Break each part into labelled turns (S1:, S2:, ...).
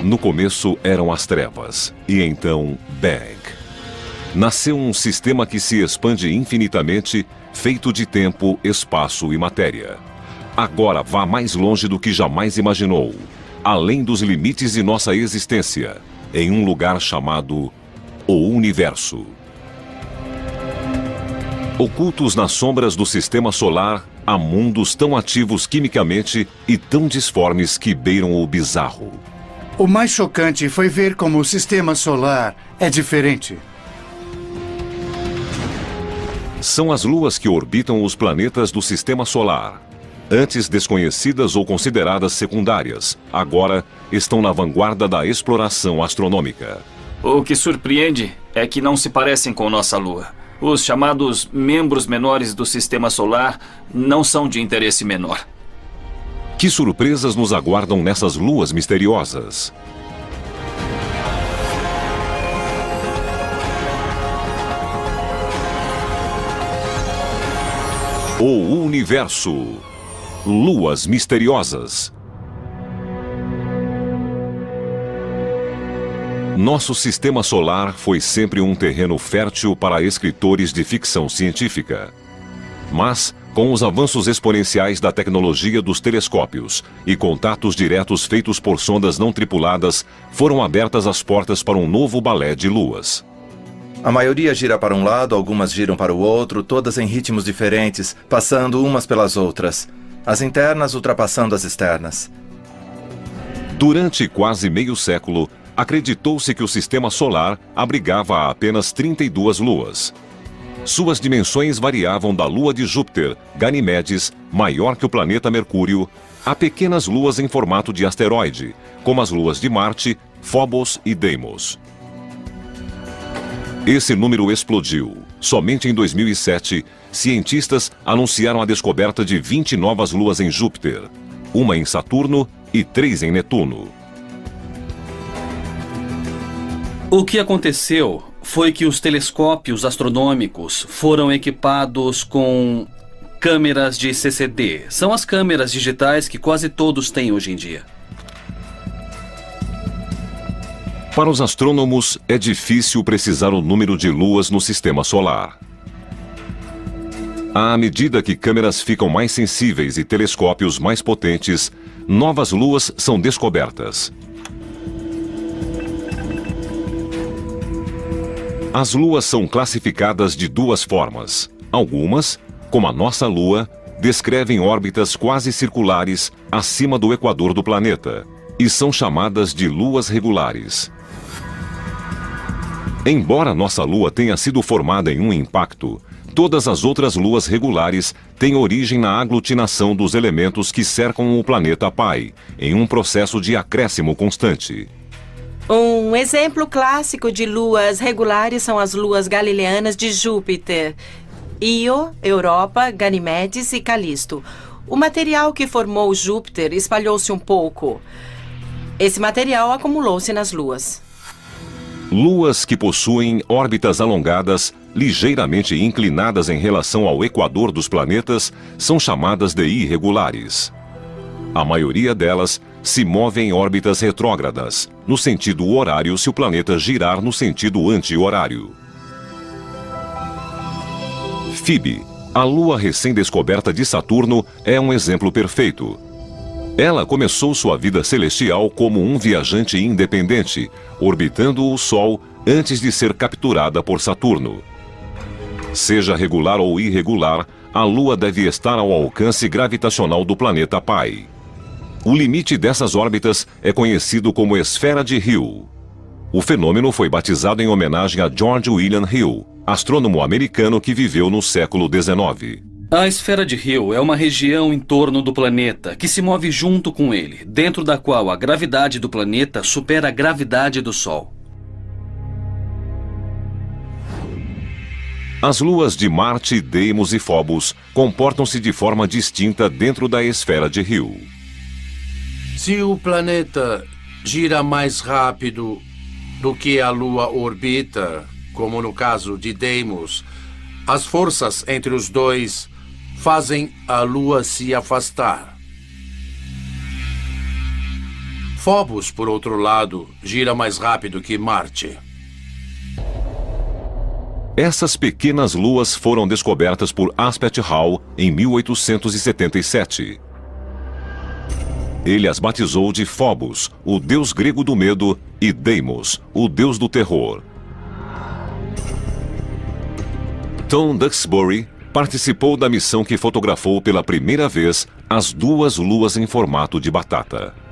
S1: No começo eram as trevas, e então Bang. Nasceu um sistema que se expande infinitamente, feito de tempo, espaço e matéria. Agora vá mais longe do que jamais imaginou, além dos limites de nossa existência, em um lugar chamado o Universo. Ocultos nas sombras do sistema solar, há mundos tão ativos quimicamente e tão disformes que beiram o bizarro.
S2: O mais chocante foi ver como o sistema solar é diferente.
S1: São as luas que orbitam os planetas do sistema solar. Antes desconhecidas ou consideradas secundárias, agora estão na vanguarda da exploração astronômica.
S3: O que surpreende é que não se parecem com nossa Lua. Os chamados membros menores do sistema solar não são de interesse menor.
S1: Que surpresas nos aguardam nessas luas misteriosas? O Universo. Luas misteriosas. Nosso sistema solar foi sempre um terreno fértil para escritores de ficção científica. Mas, com os avanços exponenciais da tecnologia dos telescópios e contatos diretos feitos por sondas não tripuladas, foram abertas as portas para um novo balé de luas.
S4: A maioria gira para um lado, algumas giram para o outro, todas em ritmos diferentes, passando umas pelas outras. As internas ultrapassando as externas.
S1: Durante quase meio século, acreditou-se que o sistema solar abrigava apenas 32 luas. Suas dimensões variavam da lua de Júpiter, Ganimedes, maior que o planeta Mercúrio, a pequenas luas em formato de asteroide, como as luas de Marte, Phobos e Deimos. Esse número explodiu. Somente em 2007, cientistas anunciaram a descoberta de 20 novas luas em Júpiter, uma em Saturno e 3 em Netuno.
S5: O que aconteceu foi que os telescópios astronômicos foram equipados com câmeras de CCD. São as câmeras digitais que quase todos têm hoje em dia.
S1: Para os astrônomos, é difícil precisar o número de luas no sistema solar. À medida que câmeras ficam mais sensíveis e telescópios mais potentes, novas luas são descobertas. As luas são classificadas de duas formas. Algumas, como a nossa Lua, descrevem órbitas quase circulares acima do equador do planeta e são chamadas de luas regulares. Embora nossa Lua tenha sido formada em um impacto, todas as outras luas regulares têm origem na aglutinação dos elementos que cercam o planeta pai, em um processo de acréscimo constante.
S6: Um exemplo clássico de luas regulares são as luas galileanas de Júpiter, Io, Europa, Ganimedes e Calisto. O material que formou Júpiter espalhou-se um pouco. Esse material acumulou-se nas luas.
S1: Luas que possuem órbitas alongadas, ligeiramente inclinadas em relação ao equador dos planetas, são chamadas de irregulares. A maioria delas se move em órbitas retrógradas, no sentido horário se o planeta girar no sentido anti-horário. Phoebe, a lua recém-descoberta de Saturno, é um exemplo perfeito. Ela começou sua vida celestial como um viajante independente, orbitando o Sol antes de ser capturada por Saturno. Seja regular ou irregular, a Lua deve estar ao alcance gravitacional do planeta pai. O limite dessas órbitas é conhecido como esfera de Hill. O fenômeno foi batizado em homenagem a George William Hill, astrônomo americano que viveu no século XIX.
S5: A esfera de Hill é uma região em torno do planeta que se move junto com ele, dentro da qual a gravidade do planeta supera a gravidade do Sol.
S1: As luas de Marte, Deimos e Phobos comportam-se de forma distinta dentro da esfera de Hill.
S7: Se o planeta gira mais rápido do que a Lua orbita, como no caso de Deimos, as forças entre os dois fazem a Lua se afastar. Phobos, por outro lado, gira mais rápido que Marte.
S1: Essas pequenas luas foram descobertas por Aspet Hall em 1877. Ele as batizou de Phobos, o deus grego do medo, e Deimos, o deus do terror. Tom Duxbury participou da missão que fotografou pela primeira vez as duas luas em formato de batata.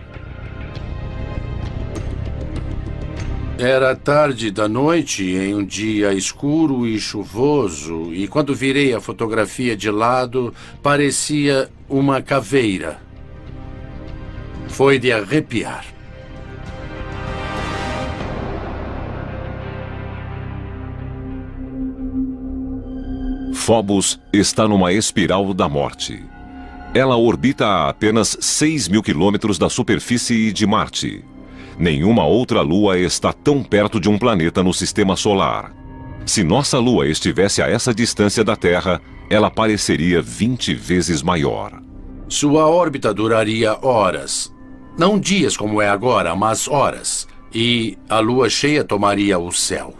S7: Era tarde da noite, em um dia escuro e chuvoso, e quando virei a fotografia de lado, parecia uma caveira. Foi de arrepiar.
S1: Phobos está numa espiral da morte. Ela orbita a apenas 6.000 quilômetros da superfície de Marte. Nenhuma outra lua está tão perto de um planeta no sistema solar. Se nossa lua estivesse a essa distância da Terra, ela pareceria 20 vezes maior.
S7: Sua órbita duraria horas. Não dias como é agora, mas horas. E a lua cheia tomaria o céu.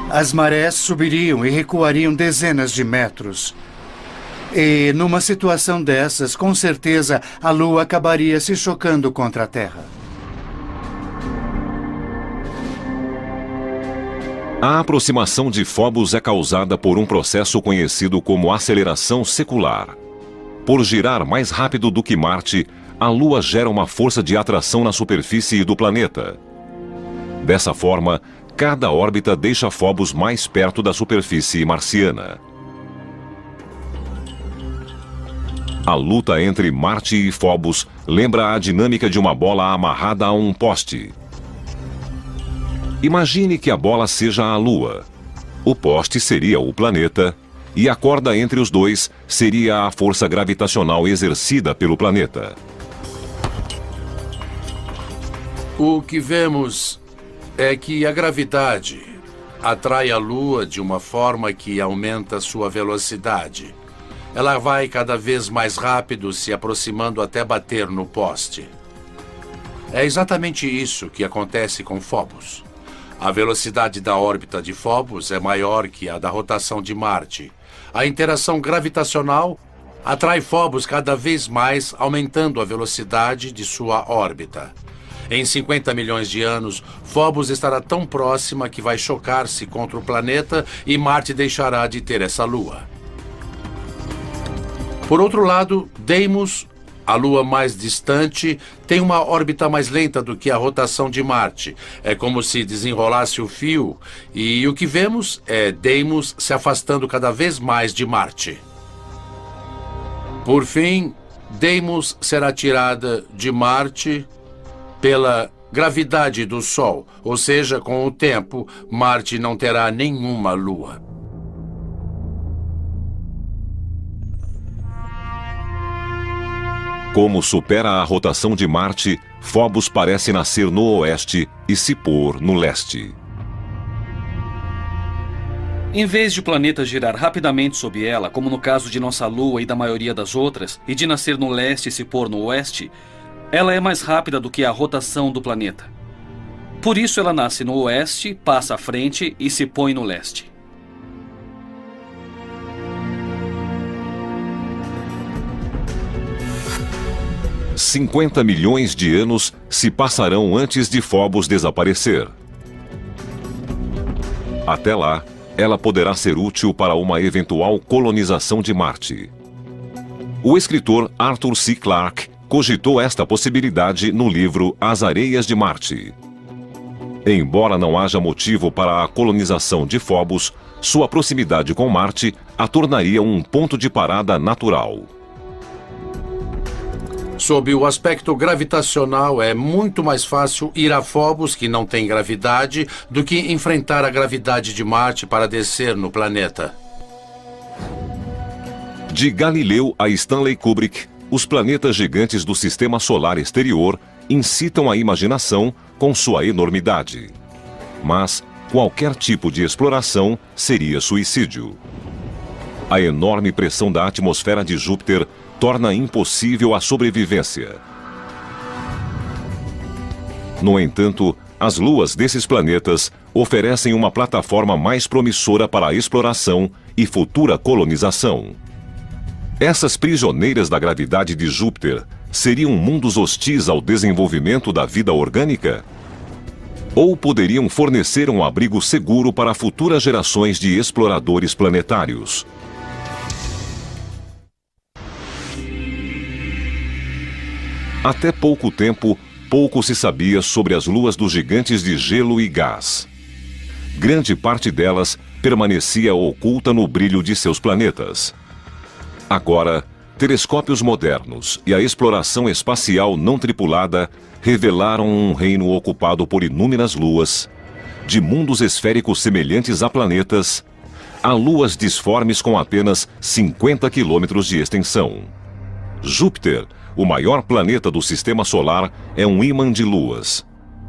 S2: As marés subiriam e recuariam dezenas de metros. E, numa situação dessas, com certeza, a Lua acabaria se chocando contra a Terra.
S1: A aproximação de Phobos é causada por um processo conhecido como aceleração secular. Por girar mais rápido do que Marte, a Lua gera uma força de atração na superfície do planeta. Dessa forma, cada órbita deixa Phobos mais perto da superfície marciana. A luta entre Marte e Phobos lembra a dinâmica de uma bola amarrada a um poste. Imagine que a bola seja a Lua. O poste seria o planeta e a corda entre os dois seria a força gravitacional exercida pelo planeta.
S7: O que vemos é que a gravidade atrai a Lua de uma forma que aumenta sua velocidade. Ela vai cada vez mais rápido, se aproximando até bater no poste. É exatamente isso que acontece com Phobos. A velocidade da órbita de Phobos é maior que a da rotação de Marte. A interação gravitacional atrai Phobos cada vez mais, aumentando a velocidade de sua órbita. Em 50 milhões de anos, Phobos estará tão próxima que vai chocar-se contra o planeta e Marte deixará de ter essa lua. Por outro lado, Deimos, a lua mais distante, tem uma órbita mais lenta do que a rotação de Marte. É como se desenrolasse o fio, e o que vemos é Deimos se afastando cada vez mais de Marte. Por fim, Deimos será tirada de Marte pela gravidade do Sol, ou seja, com o tempo, Marte não terá nenhuma lua.
S1: Como supera a rotação de Marte, Phobos parece nascer no oeste e se pôr no leste.
S5: Em vez de o planeta girar rapidamente sob ela, como no caso de nossa Lua e da maioria das outras, e de nascer no leste e se pôr no oeste, ela é mais rápida do que a rotação do planeta. Por isso ela nasce no oeste, passa à frente e se põe no leste.
S1: $50 milhões de anos se passarão antes de Phobos desaparecer. Até lá, ela poderá ser útil para uma eventual colonização de Marte. O escritor Arthur C. Clarke cogitou esta possibilidade no livro As Areias de Marte. Embora não haja motivo para a colonização de Phobos, sua proximidade com Marte a tornaria um ponto de parada natural.
S7: Sob o aspecto gravitacional, é muito mais fácil ir a Phobos, que não tem gravidade, do que enfrentar a gravidade de Marte para descer no planeta.
S1: De Galileu a Stanley Kubrick, os planetas gigantes do sistema solar exterior incitam a imaginação com sua enormidade. Mas qualquer tipo de exploração seria suicídio. A enorme pressão da atmosfera de Júpiter torna impossível a sobrevivência. No entanto, as luas desses planetas oferecem uma plataforma mais promissora para a exploração e futura colonização. Essas prisioneiras da gravidade de Júpiter seriam mundos hostis ao desenvolvimento da vida orgânica? Ou poderiam fornecer um abrigo seguro para futuras gerações de exploradores planetários? Até pouco tempo, pouco se sabia sobre as luas dos gigantes de gelo e gás. Grande parte delas permanecia oculta no brilho de seus planetas. Agora, telescópios modernos e a exploração espacial não tripulada revelaram um reino ocupado por inúmeras luas, de mundos esféricos semelhantes a planetas, a luas disformes com apenas 50 quilômetros de extensão. Júpiter, o maior planeta do Sistema Solar, é um ímã de luas.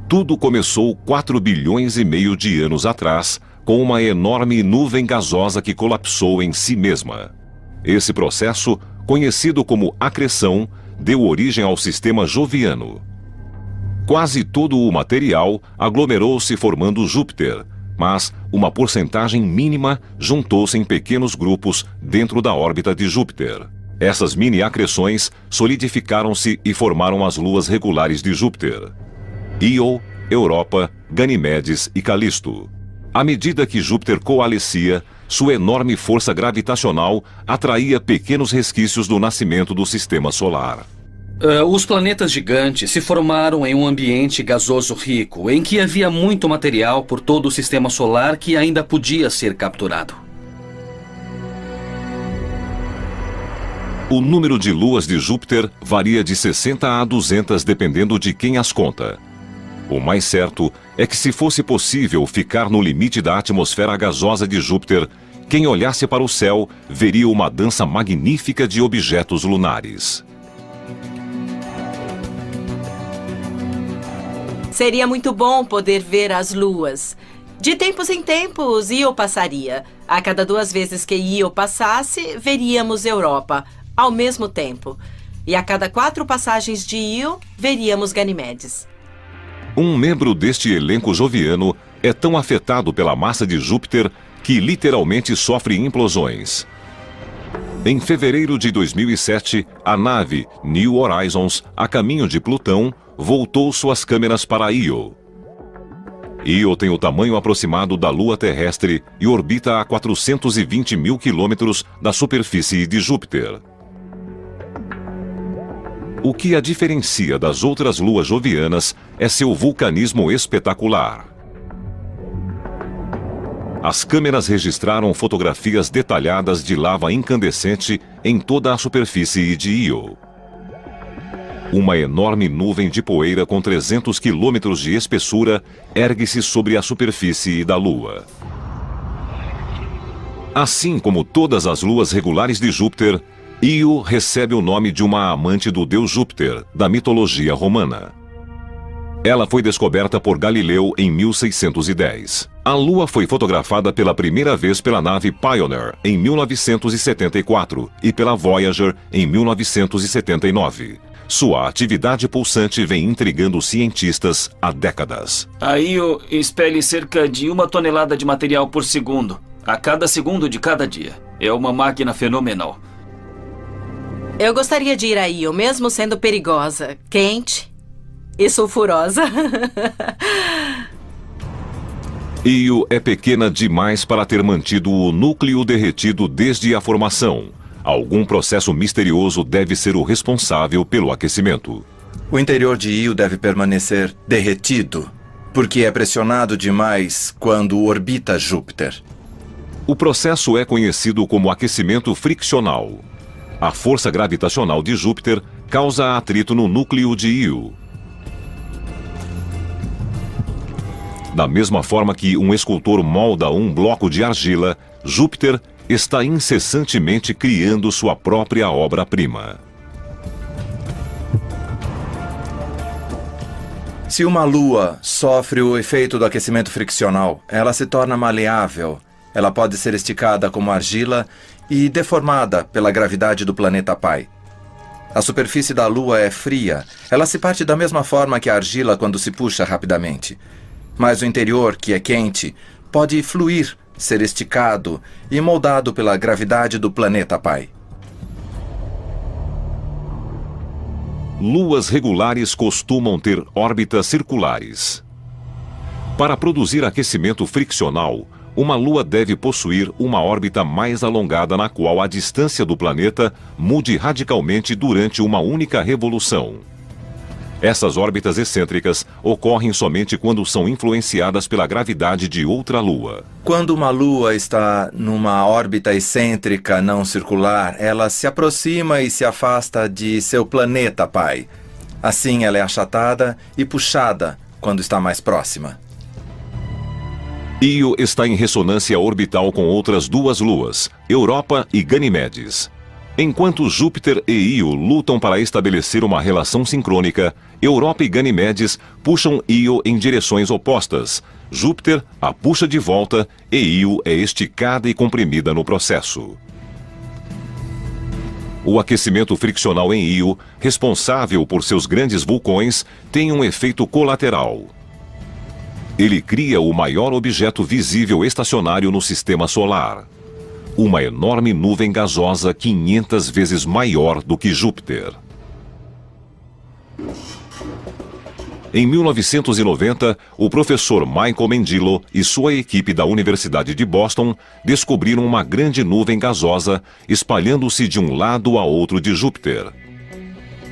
S1: Tudo começou 4 bilhões e meio de anos atrás, com uma enorme nuvem gasosa que colapsou em si mesma. Esse processo, conhecido como acreção, deu origem ao sistema joviano. Quase todo o material aglomerou-se formando Júpiter, mas uma porcentagem mínima juntou-se em pequenos grupos dentro da órbita de Júpiter. Essas mini-acreções solidificaram-se e formaram as luas regulares de Júpiter: Io, Europa, Ganimedes e Calisto. À medida que Júpiter coalescia, sua enorme força gravitacional atraía pequenos resquícios do nascimento do Sistema Solar.
S5: Os planetas gigantes se formaram em um ambiente gasoso rico, em que havia muito material por todo o Sistema Solar que ainda podia ser capturado.
S1: O número de luas de Júpiter varia de 60 a 200 dependendo de quem as conta. O mais certo é que, se fosse possível ficar no limite da atmosfera gasosa de Júpiter, quem olhasse para o céu veria uma dança magnífica de objetos lunares.
S6: Seria muito bom poder ver as luas. De tempos em tempos, Io passaria. A cada 2 vezes que Io passasse, veríamos Europa, ao mesmo tempo. E a cada 4 passagens de Io, veríamos Ganimedes.
S1: Um membro deste elenco joviano é tão afetado pela massa de Júpiter que literalmente sofre implosões. Em fevereiro de 2007, a nave New Horizons, a caminho de Plutão, voltou suas câmeras para Io. Io tem o tamanho aproximado da Lua terrestre e orbita a 420 mil quilômetros da superfície de Júpiter. O que a diferencia das outras luas jovianas é seu vulcanismo espetacular. As câmeras registraram fotografias detalhadas de lava incandescente em toda a superfície de Io. Uma enorme nuvem de poeira com 300 quilômetros de espessura ergue-se sobre a superfície da Lua. Assim como todas as luas regulares de Júpiter, Io recebe o nome de uma amante do deus Júpiter, da mitologia romana. Ela foi descoberta por Galileu em 1610. A Lua foi fotografada pela primeira vez pela nave Pioneer em 1974 e pela Voyager em 1979. Sua atividade pulsante vem intrigando cientistas há décadas.
S3: A Io expele cerca de 1 tonelada de material por segundo, a cada segundo de cada dia. É uma máquina fenomenal.
S6: Eu gostaria de ir a Io, mesmo sendo perigosa, quente e sulfurosa.
S1: Io é pequena demais para ter mantido o núcleo derretido desde a formação. Algum processo misterioso deve ser o responsável pelo aquecimento.
S4: O interior de Io deve permanecer derretido, porque é pressionado demais quando orbita Júpiter.
S1: O processo é conhecido como aquecimento friccional. A força gravitacional de Júpiter causa atrito no núcleo de Io. Da mesma forma que um escultor molda um bloco de argila, Júpiter está incessantemente criando sua própria obra-prima.
S4: Se uma lua sofre o efeito do aquecimento friccional, ela se torna maleável. Ela pode ser esticada como argila e deformada pela gravidade do planeta pai. A superfície da Lua é fria. Ela se parte da mesma forma que a argila quando se puxa rapidamente. Mas o interior, que é quente, pode fluir, ser esticado e moldado pela gravidade do planeta pai.
S1: Luas regulares costumam ter órbitas circulares. Para produzir aquecimento friccional, uma lua deve possuir uma órbita mais alongada na qual a distância do planeta mude radicalmente durante uma única revolução. Essas órbitas excêntricas ocorrem somente quando são influenciadas pela gravidade de outra lua.
S4: Quando uma lua está numa órbita excêntrica não circular, ela se aproxima e se afasta de seu planeta pai. Assim, ela é achatada e puxada quando está mais próxima.
S1: Io está em ressonância orbital com outras duas luas, Europa e Ganimedes. Enquanto Júpiter e Io lutam para estabelecer uma relação sincrônica, Europa e Ganimedes puxam Io em direções opostas. Júpiter a puxa de volta e Io é esticada e comprimida no processo. O aquecimento friccional em Io, responsável por seus grandes vulcões, tem um efeito colateral. Ele cria o maior objeto visível estacionário no sistema solar. Uma enorme nuvem gasosa 500 vezes maior do que Júpiter. Em 1990, o professor Michael Mendilo e sua equipe da Universidade de Boston descobriram uma grande nuvem gasosa espalhando-se de um lado a outro de Júpiter.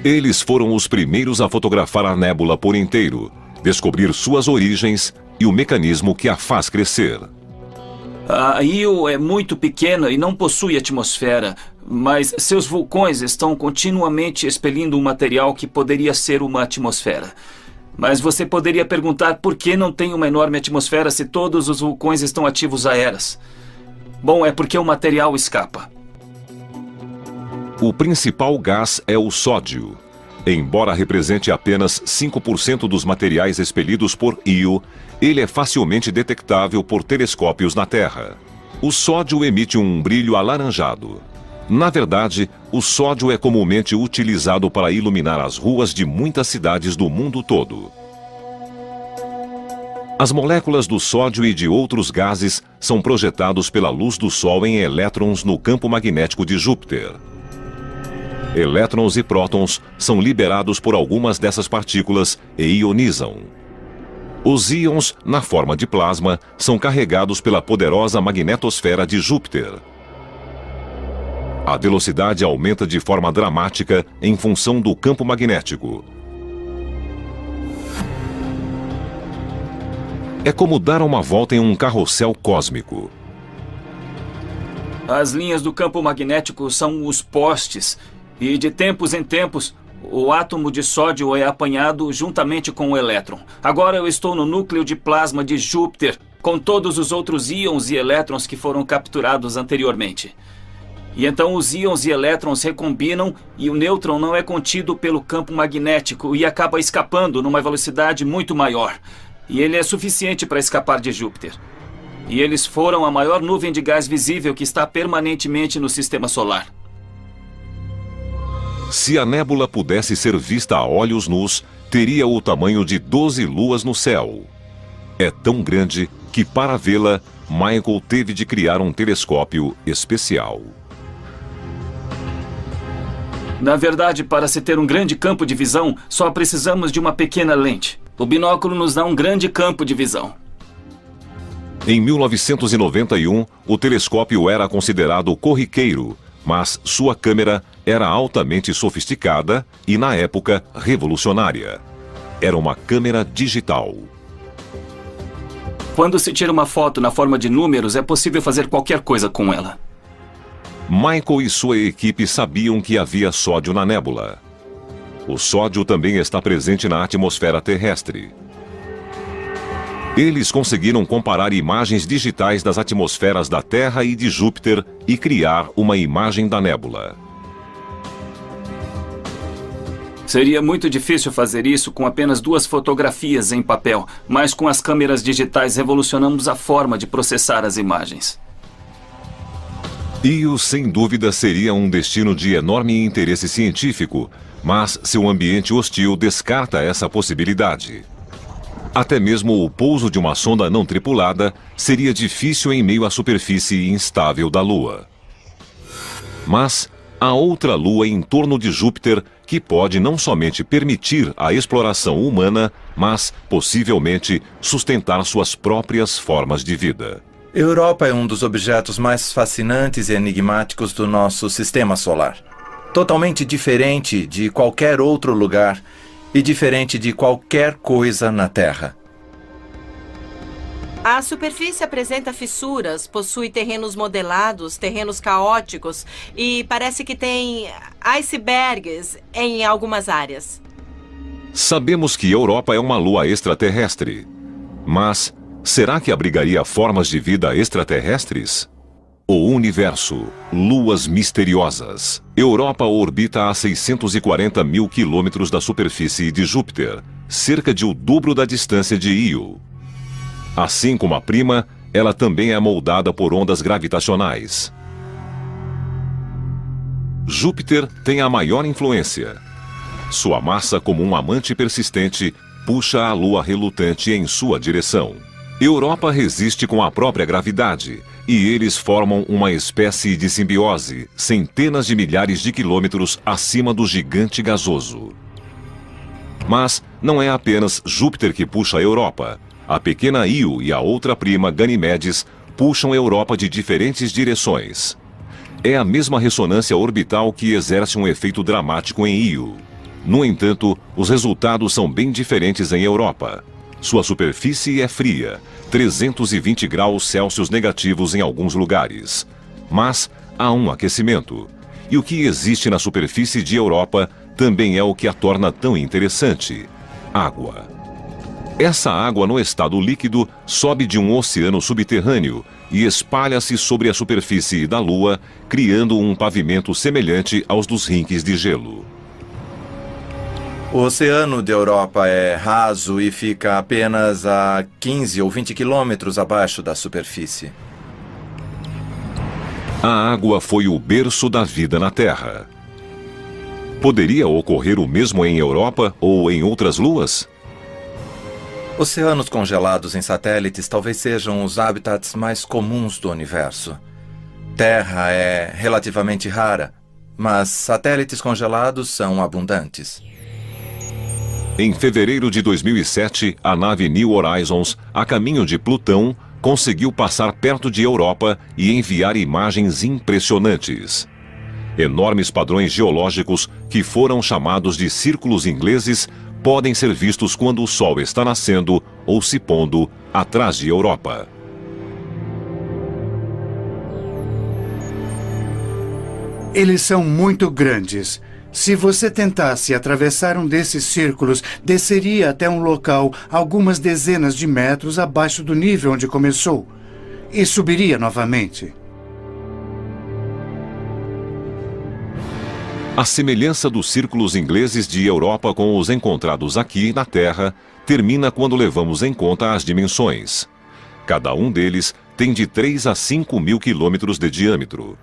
S1: Eles foram os primeiros a fotografar a nébula por inteiro, descobrir suas origens e o mecanismo que a faz crescer.
S3: A Io é muito pequena e não possui atmosfera, mas seus vulcões estão continuamente expelindo um material que poderia ser uma atmosfera. Mas você poderia perguntar por que não tem uma enorme atmosfera se todos os vulcões estão ativos há eras. Bom, é porque o material escapa.
S1: O principal gás é o sódio. Embora represente apenas 5% dos materiais expelidos por Io, ele é facilmente detectável por telescópios na Terra. O sódio emite um brilho alaranjado. Na verdade, o sódio é comumente utilizado para iluminar as ruas de muitas cidades do mundo todo. As moléculas do sódio e de outros gases são projetados pela luz do Sol em elétrons no campo magnético de Júpiter. Elétrons e prótons são liberados por algumas dessas partículas e ionizam. Os íons, na forma de plasma, são carregados pela poderosa magnetosfera de Júpiter. A velocidade aumenta de forma dramática em função do campo magnético. É como dar uma volta em um carrossel cósmico.
S3: As linhas do campo magnético são os postes, e de tempos em tempos, o átomo de sódio é apanhado juntamente com o elétron. Agora eu estou no núcleo de plasma de Júpiter, com todos os outros íons e elétrons que foram capturados anteriormente. E então os íons e elétrons recombinam e o nêutron não é contido pelo campo magnético e acaba escapando numa velocidade muito maior. E ele é suficiente para escapar de Júpiter. E eles foram a maior nuvem de gás visível que está permanentemente no sistema solar.
S1: Se a nébula pudesse ser vista a olhos nus, teria o tamanho de 12 luas no céu. É tão grande que, para vê-la, Michael teve de criar um telescópio especial.
S3: Na verdade, para se ter um grande campo de visão, só precisamos de uma pequena lente. O binóculo nos dá um grande campo de visão.
S1: Em 1991, o telescópio era considerado corriqueiro, mas sua câmera era altamente sofisticada e, na época, revolucionária. Era uma câmera digital.
S3: Quando se tira uma foto na forma de números, é possível fazer qualquer coisa com ela.
S1: Michael e sua equipe sabiam que havia sódio na nébula. O sódio também está presente na atmosfera terrestre. Eles conseguiram comparar imagens digitais das atmosferas da Terra e de Júpiter e criar uma imagem da nébula.
S3: Seria muito difícil fazer isso com apenas 2 fotografias em papel, mas com as câmeras digitais revolucionamos a forma de processar as imagens.
S1: Io, sem dúvida, seria um destino de enorme interesse científico, mas seu ambiente hostil descarta essa possibilidade. Até mesmo o pouso de uma sonda não tripulada seria difícil em meio à superfície instável da Lua. Mas há outra Lua em torno de Júpiter que pode não somente permitir a exploração humana, mas, possivelmente, sustentar suas próprias formas de vida.
S4: Europa é um dos objetos mais fascinantes e enigmáticos do nosso sistema solar. Totalmente diferente de qualquer outro lugar e diferente de qualquer coisa na Terra.
S6: A superfície apresenta fissuras, possui terrenos modelados, terrenos caóticos e parece que tem icebergs em algumas áreas.
S1: Sabemos que Europa é uma lua extraterrestre. Mas será que abrigaria formas de vida extraterrestres? O universo, luas misteriosas. Europa orbita a 640 mil quilômetros da superfície de Júpiter, cerca de o dobro da distância de Io. Assim como a prima, ela também é moldada por ondas gravitacionais. Júpiter tem a maior influência. Sua massa, como um amante persistente, puxa a Lua relutante em sua direção. Europa resiste com a própria gravidade, e eles formam uma espécie de simbiose, centenas de milhares de quilômetros acima do gigante gasoso. Mas não é apenas Júpiter que puxa a Europa. A pequena Io e a outra prima, Ganimedes, puxam a Europa de diferentes direções. É a mesma ressonância orbital que exerce um efeito dramático em Io. No entanto, os resultados são bem diferentes em Europa. Sua superfície é fria, 320 graus Celsius negativos em alguns lugares. Mas há um aquecimento. E o que existe na superfície de Europa também é o que a torna tão interessante: água. Essa água no estado líquido sobe de um oceano subterrâneo e espalha-se sobre a superfície da Lua, criando um pavimento semelhante aos dos rinques de gelo.
S4: O oceano de Europa é raso e fica apenas a 15 ou 20 quilômetros abaixo da superfície.
S1: A água foi o berço da vida na Terra. Poderia ocorrer o mesmo em Europa ou em outras luas?
S4: Oceanos congelados em satélites talvez sejam os habitats mais comuns do universo. Terra é relativamente rara, mas satélites congelados são abundantes.
S1: Em fevereiro de 2007, a nave New Horizons, a caminho de Plutão, conseguiu passar perto de Europa e enviar imagens impressionantes. Enormes padrões geológicos, que foram chamados de círculos ingleses, podem ser vistos quando o Sol está nascendo ou se pondo atrás de Europa.
S2: Eles são muito grandes. Se você tentasse atravessar um desses círculos, desceria até um local algumas dezenas de metros abaixo do nível onde começou e subiria novamente.
S1: A semelhança dos círculos ingleses de Europa com os encontrados aqui na Terra termina quando levamos em conta as dimensões. Cada um deles tem de 3 a 5 mil quilômetros de diâmetro.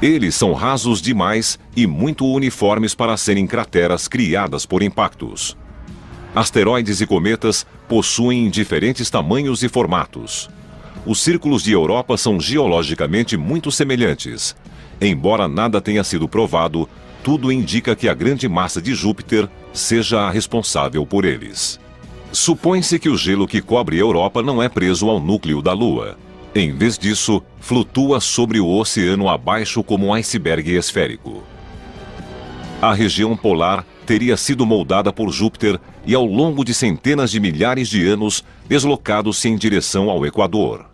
S1: Eles são rasos demais e muito uniformes para serem crateras criadas por impactos. Asteroides e cometas possuem diferentes tamanhos e formatos. Os círculos de Europa são geologicamente muito semelhantes. Embora nada tenha sido provado, tudo indica que a grande massa de Júpiter seja a responsável por eles. Supõe-se que o gelo que cobre a Europa não é preso ao núcleo da Lua. Em vez disso, flutua sobre o oceano abaixo como um iceberg esférico. A região polar teria sido moldada por Júpiter e, ao longo de centenas de milhares de anos, deslocado-se em direção ao Equador.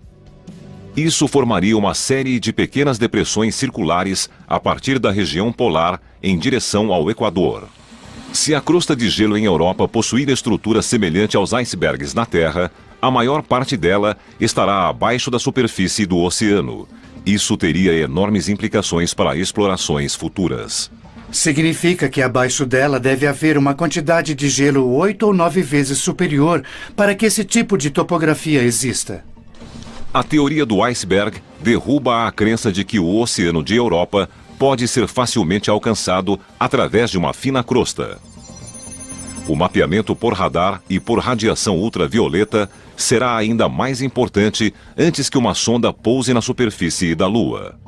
S1: Isso formaria uma série de pequenas depressões circulares a partir da região polar em direção ao Equador. Se a crosta de gelo em Europa possuir estrutura semelhante aos icebergs na Terra, a maior parte dela estará abaixo da superfície do oceano. Isso teria enormes implicações para explorações futuras.
S2: Significa que abaixo dela deve haver uma quantidade de gelo 8 ou 9 vezes superior para que esse tipo de topografia exista.
S1: A teoria do iceberg derruba a crença de que o oceano de Europa pode ser facilmente alcançado através de uma fina crosta. O mapeamento por radar e por radiação ultravioleta será ainda mais importante antes que uma sonda pouse na superfície da Lua.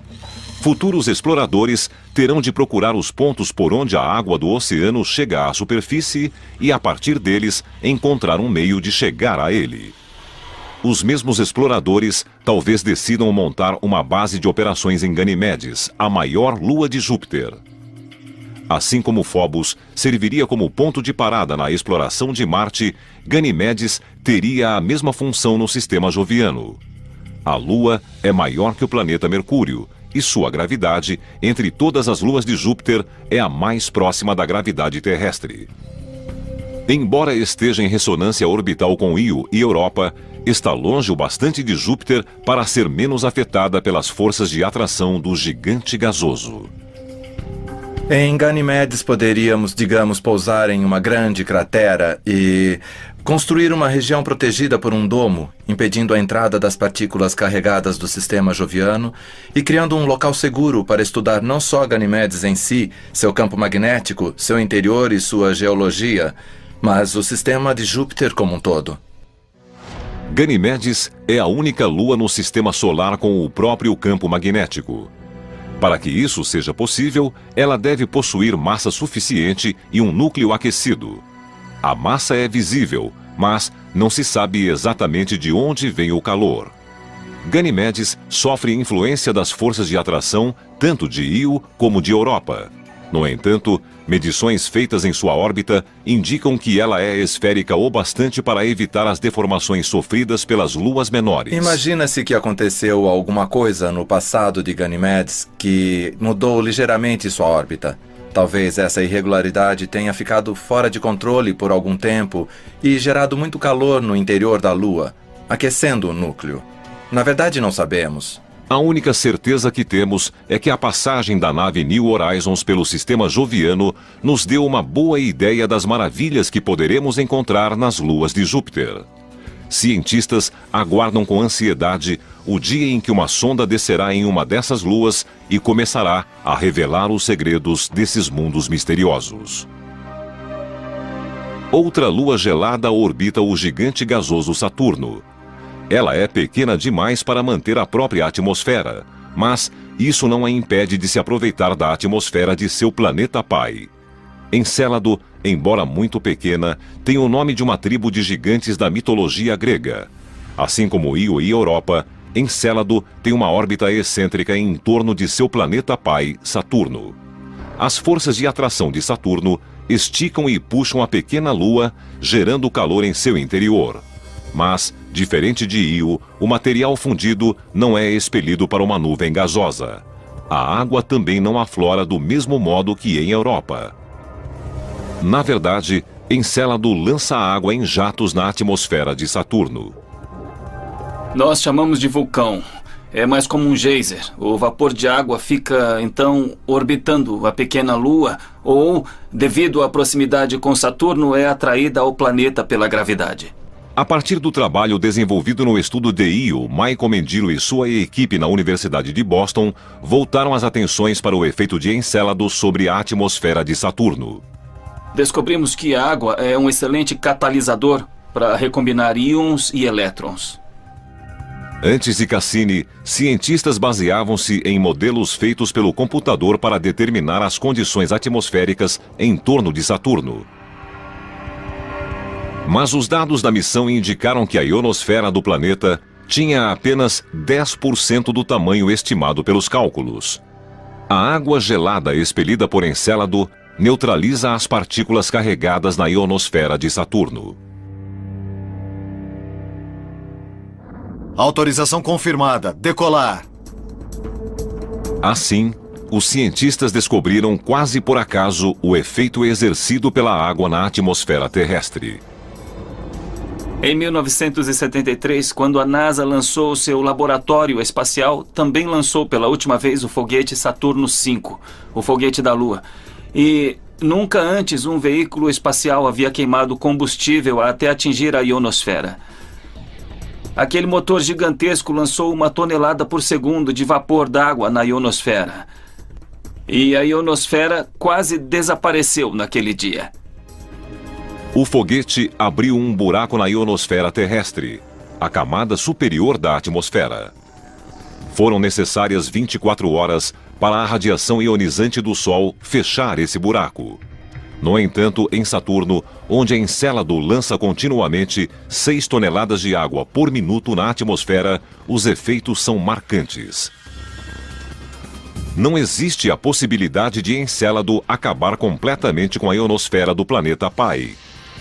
S1: Futuros exploradores terão de procurar os pontos por onde a água do oceano chega à superfície e, a partir deles, encontrar um meio de chegar a ele. Os mesmos exploradores talvez decidam montar uma base de operações em Ganimedes, a maior lua de Júpiter. Assim como Phobos serviria como ponto de parada na exploração de Marte, Ganimedes teria a mesma função no sistema joviano. A Lua é maior que o planeta Mercúrio, e sua gravidade, entre todas as luas de Júpiter, é a mais próxima da gravidade terrestre. Embora esteja em ressonância orbital com Io e Europa, está longe o bastante de Júpiter para ser menos afetada pelas forças de atração do gigante gasoso.
S4: Em Ganimedes poderíamos, digamos, pousar em uma grande cratera e construir uma região protegida por um domo, impedindo a entrada das partículas carregadas do sistema joviano e criando um local seguro para estudar não só Ganimedes em si, seu campo magnético, seu interior e sua geologia, mas o sistema de Júpiter como um todo.
S1: Ganimedes é a única lua no sistema solar com o próprio campo magnético. Para que isso seja possível, ela deve possuir massa suficiente e um núcleo aquecido. A massa é visível, mas não se sabe exatamente de onde vem o calor. Ganimedes sofre influência das forças de atração tanto de Io como de Europa. No entanto, medições feitas em sua órbita indicam que ela é esférica o bastante para evitar as deformações sofridas pelas luas menores.
S4: Imagina-se que aconteceu alguma coisa no passado de Ganimedes que mudou ligeiramente sua órbita. Talvez essa irregularidade tenha ficado fora de controle por algum tempo e gerado muito calor no interior da Lua, aquecendo o núcleo. Na verdade, não sabemos.
S1: A única certeza que temos é que a passagem da nave New Horizons pelo sistema joviano nos deu uma boa ideia das maravilhas que poderemos encontrar nas luas de Júpiter. Cientistas aguardam com ansiedade o dia em que uma sonda descerá em uma dessas luas e começará a revelar os segredos desses mundos misteriosos. Outra lua gelada orbita o gigante gasoso Saturno. Ela é pequena demais para manter a própria atmosfera, mas isso não a impede de se aproveitar da atmosfera de seu planeta pai. Encélado, embora muito pequena, tem o nome de uma tribo de gigantes da mitologia grega. Assim como Io e Europa, Encélado tem uma órbita excêntrica em torno de seu planeta pai, Saturno. As forças de atração de Saturno esticam e puxam a pequena lua, gerando calor em seu interior. Mas, diferente de Io, o material fundido não é expelido para uma nuvem gasosa. A água também não aflora do mesmo modo que em Europa. Na verdade, Encélado lança água em jatos na atmosfera de Saturno.
S3: Nós chamamos de vulcão. É mais como um geyser. O vapor de água fica, então, orbitando a pequena lua ou, devido à proximidade com Saturno, é atraída ao planeta pela gravidade.
S1: A partir do trabalho desenvolvido no estudo de Io, Michael Mendilo e sua equipe na Universidade de Boston voltaram as atenções para o efeito de Encélado sobre a atmosfera de Saturno.
S3: Descobrimos que a água é um excelente catalisador para recombinar íons e elétrons.
S1: Antes de Cassini, cientistas baseavam-se em modelos feitos pelo computador para determinar as condições atmosféricas em torno de Saturno. Mas os dados da missão indicaram que a ionosfera do planeta tinha apenas 10% do tamanho estimado pelos cálculos. A água gelada expelida por Encélado neutraliza as partículas carregadas na ionosfera de Saturno.
S8: Autorização confirmada. Decolar.
S1: Assim, os cientistas descobriram quase por acaso o efeito exercido pela água na atmosfera terrestre.
S3: Em 1973, quando a NASA lançou seu laboratório espacial, também lançou pela última vez o foguete Saturno V, o foguete da Lua. E nunca antes um veículo espacial havia queimado combustível até atingir a ionosfera. Aquele motor gigantesco lançou 1 tonelada por segundo de vapor d'água na ionosfera. E a ionosfera quase desapareceu naquele dia.
S1: O foguete abriu um buraco na ionosfera terrestre, a camada superior da atmosfera. Foram necessárias 24 horas para a radiação ionizante do Sol fechar esse buraco. No entanto, em Saturno, onde Encélado lança continuamente 6 toneladas de água por minuto na atmosfera, os efeitos são marcantes. Não existe a possibilidade de Encélado acabar completamente com a ionosfera do planeta pai.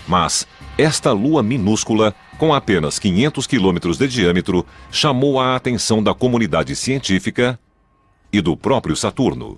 S1: Mas esta lua minúscula, com apenas 500 quilômetros de diâmetro, chamou a atenção da comunidade científica e do próprio Saturno.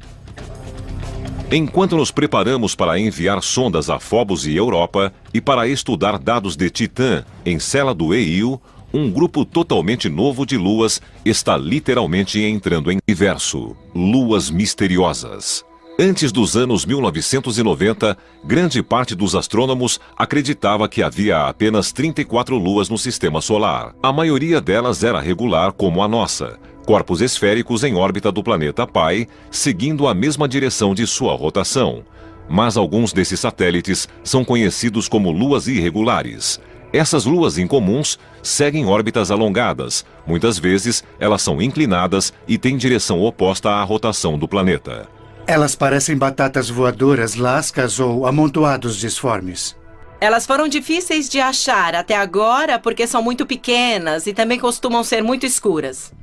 S1: Enquanto nos preparamos para enviar sondas a Phobos e Europa e para estudar dados de Titã, Encélado e Io, um grupo totalmente novo de luas está literalmente entrando em universo. Luas misteriosas. Antes dos anos 1990, grande parte dos astrônomos acreditava que havia apenas 34 luas no sistema solar. A maioria delas era regular como a nossa, corpos esféricos em órbita do planeta pai, seguindo a mesma direção de sua rotação. Mas alguns desses satélites são conhecidos como luas irregulares. Essas luas incomuns seguem órbitas alongadas. Muitas vezes, elas são inclinadas e têm direção oposta à rotação do planeta.
S2: Elas parecem batatas voadoras, lascas ou amontoados disformes.
S6: Elas foram difíceis de achar até agora porque são muito pequenas e também costumam ser muito escuras.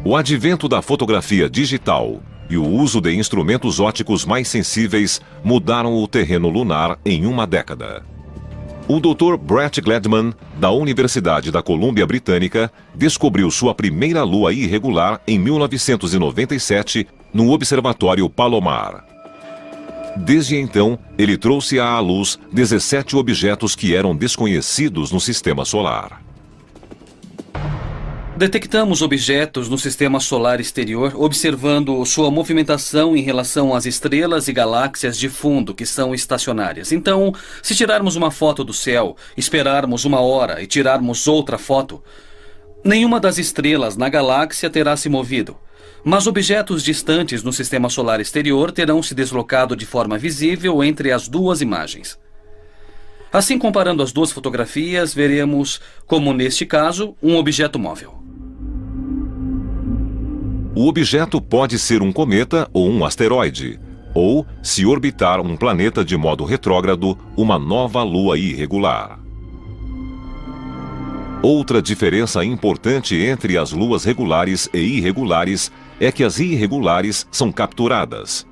S1: O advento da fotografia digital e o uso de instrumentos ópticos mais sensíveis mudaram o terreno lunar em uma década. O Dr. Brett Gladman, da Universidade da Colômbia Britânica, descobriu sua primeira lua irregular em 1997 no Observatório Palomar. Desde então, ele trouxe à luz 17 objetos que eram desconhecidos no sistema solar.
S5: Detectamos objetos no sistema solar exterior, observando sua movimentação em relação às estrelas e galáxias de fundo que são estacionárias. Então, se tirarmos uma foto do céu, esperarmos 1 hora e tirarmos outra foto, nenhuma das estrelas na galáxia terá se movido. Mas objetos distantes no sistema solar exterior terão se deslocado de forma visível entre as duas imagens. Assim, comparando as duas fotografias, veremos, como neste caso, um objeto móvel.
S1: O objeto pode ser um cometa ou um asteroide, ou, se orbitar um planeta de modo retrógrado, uma nova lua irregular. Outra diferença importante entre as luas regulares e irregulares é que as irregulares são capturadas.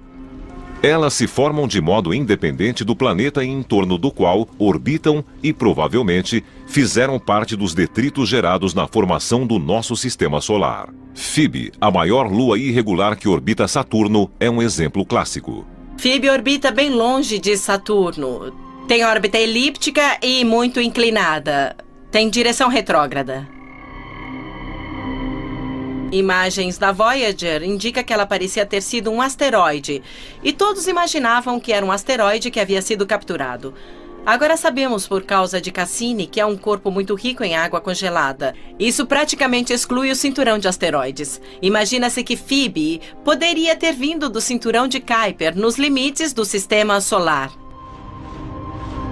S1: Elas se formam de modo independente do planeta em torno do qual orbitam e, provavelmente, fizeram parte dos detritos gerados na formação do nosso sistema solar. Phoebe, a maior lua irregular que orbita Saturno, é um exemplo clássico.
S6: Phoebe orbita bem longe de Saturno. Tem órbita elíptica e muito inclinada. Tem direção retrógrada. Imagens da Voyager indicam que ela parecia ter sido um asteroide. E todos imaginavam que era um asteroide que havia sido capturado. Agora sabemos por causa de Cassini que é um corpo muito rico em água congelada. Isso praticamente exclui o cinturão de asteroides. Imagina-se que Phoebe poderia ter vindo do cinturão de Kuiper nos limites do sistema solar.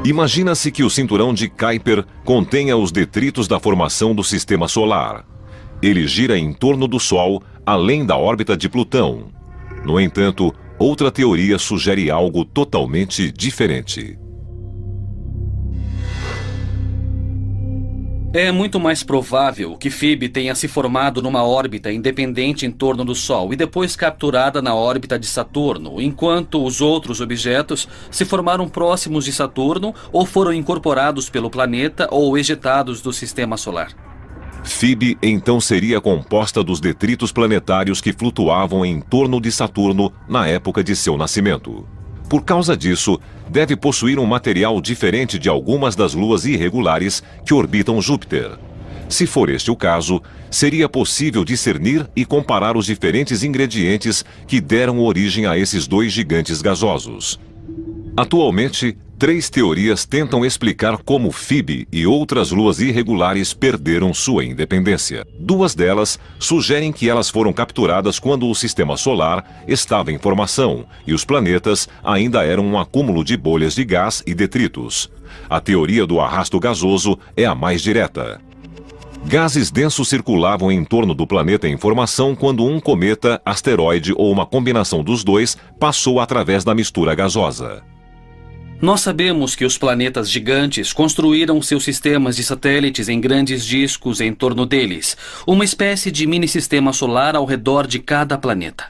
S1: Imagina-se que o cinturão de Kuiper contenha os detritos da formação do sistema solar. Ele gira em torno do Sol, além da órbita de Plutão. No entanto, outra teoria sugere algo totalmente diferente.
S5: É muito mais provável que Phoebe tenha se formado numa órbita independente em torno do Sol e depois capturada na órbita de Saturno, enquanto os outros objetos se formaram próximos de Saturno ou foram incorporados pelo planeta ou ejetados do sistema solar.
S1: Phoebe então seria composta dos detritos planetários que flutuavam em torno de Saturno na época de seu nascimento. Por causa disso, deve possuir um material diferente de algumas das luas irregulares que orbitam Júpiter. Se for este o caso, seria possível discernir e comparar os diferentes ingredientes que deram origem a esses dois gigantes gasosos. Atualmente, 3 teorias tentam explicar como Phoebe e outras luas irregulares perderam sua independência. 2 delas sugerem que elas foram capturadas quando o sistema solar estava em formação e os planetas ainda eram um acúmulo de bolhas de gás e detritos. A teoria do arrasto gasoso é a mais direta. Gases densos circulavam em torno do planeta em formação quando um cometa, asteroide ou uma combinação dos dois passou através da mistura gasosa.
S5: Nós sabemos que os planetas gigantes construíram seus sistemas de satélites em grandes discos em torno deles, uma espécie de mini-sistema solar ao redor de cada planeta.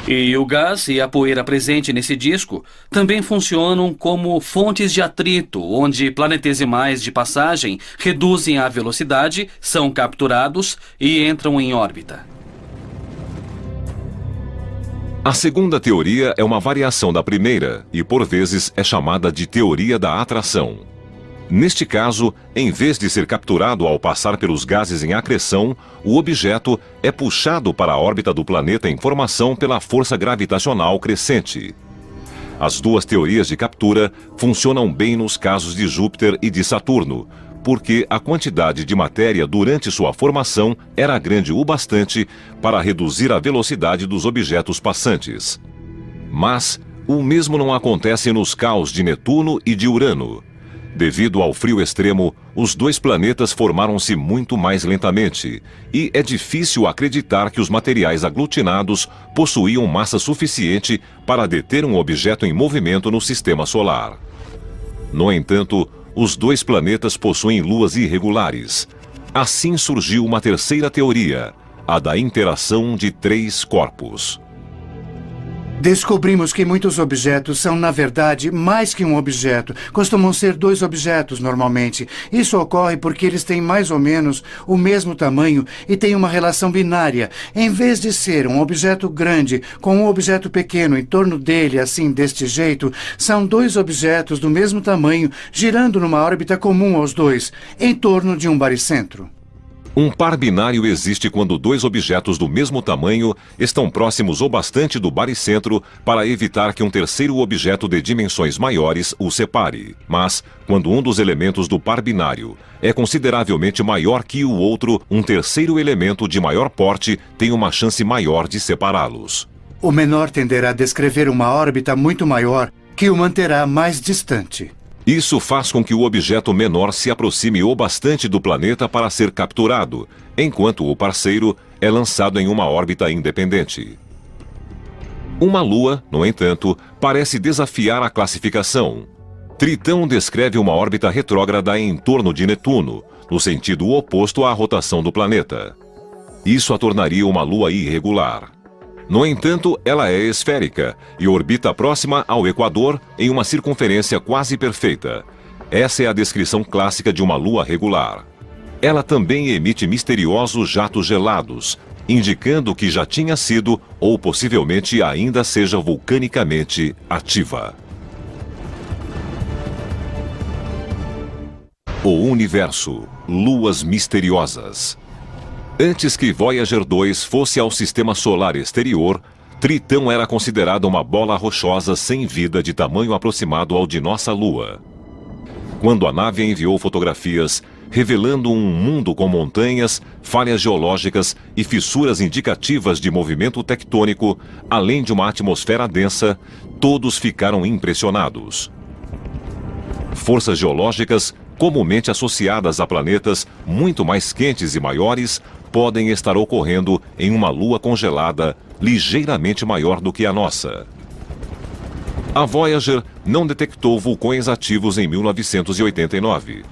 S5: E o gás e a poeira presente nesse disco também funcionam como fontes de atrito, onde planetesimais de passagem reduzem a velocidade, são capturados e entram em órbita.
S1: A segunda teoria é uma variação da primeira e, por vezes, é chamada de teoria da atração. Neste caso, em vez de ser capturado ao passar pelos gases em acreção, o objeto é puxado para a órbita do planeta em formação pela força gravitacional crescente. As 2 teorias de captura funcionam bem nos casos de Júpiter e de Saturno, porque a quantidade de matéria durante sua formação era grande o bastante para reduzir a velocidade dos objetos passantes. Mas o mesmo não acontece nos caos de Netuno e de Urano. Devido ao frio extremo, os 2 planetas formaram-se muito mais lentamente, e é difícil acreditar que os materiais aglutinados possuíam massa suficiente para deter um objeto em movimento no sistema solar. No entanto, os 2 planetas possuem luas irregulares. Assim surgiu uma terceira teoria, a da interação de 3 corpos.
S2: Descobrimos que muitos objetos são, na verdade, mais que um objeto. Costumam ser 2 objetos, normalmente. Isso ocorre porque eles têm mais ou menos o mesmo tamanho e têm uma relação binária. Em vez de ser um objeto grande com um objeto pequeno em torno dele, assim, deste jeito, são 2 objetos do mesmo tamanho girando numa órbita comum aos 2, em torno de um baricentro.
S1: Um par binário existe quando 2 objetos do mesmo tamanho estão próximos o bastante do baricentro para evitar que um terceiro objeto de dimensões maiores o separe. Mas, quando um dos elementos do par binário é consideravelmente maior que o outro, um terceiro elemento de maior porte tem uma chance maior de separá-los.
S2: O menor tenderá a descrever uma órbita muito maior que o manterá mais distante.
S1: Isso faz com que o objeto menor se aproxime o bastante do planeta para ser capturado, enquanto o parceiro é lançado em uma órbita independente. Uma lua, no entanto, parece desafiar a classificação. Tritão descreve uma órbita retrógrada em torno de Netuno, no sentido oposto à rotação do planeta. Isso a tornaria uma lua irregular. No entanto, ela é esférica e orbita próxima ao Equador em uma circunferência quase perfeita. Essa é a descrição clássica de uma lua regular. Ela também emite misteriosos jatos gelados, indicando que já tinha sido ou possivelmente ainda seja vulcanicamente ativa. O universo, luas misteriosas. Antes que Voyager 2 fosse ao sistema solar exterior, Tritão era considerada uma bola rochosa sem vida de tamanho aproximado ao de nossa Lua. Quando a nave enviou fotografias revelando um mundo com montanhas, falhas geológicas e fissuras indicativas de movimento tectônico, além de uma atmosfera densa, todos ficaram impressionados. Forças geológicas, comumente associadas a planetas muito mais quentes e maiores, podem estar ocorrendo em uma lua congelada ligeiramente maior do que a nossa. A Voyager não detectou vulcões ativos em 1989.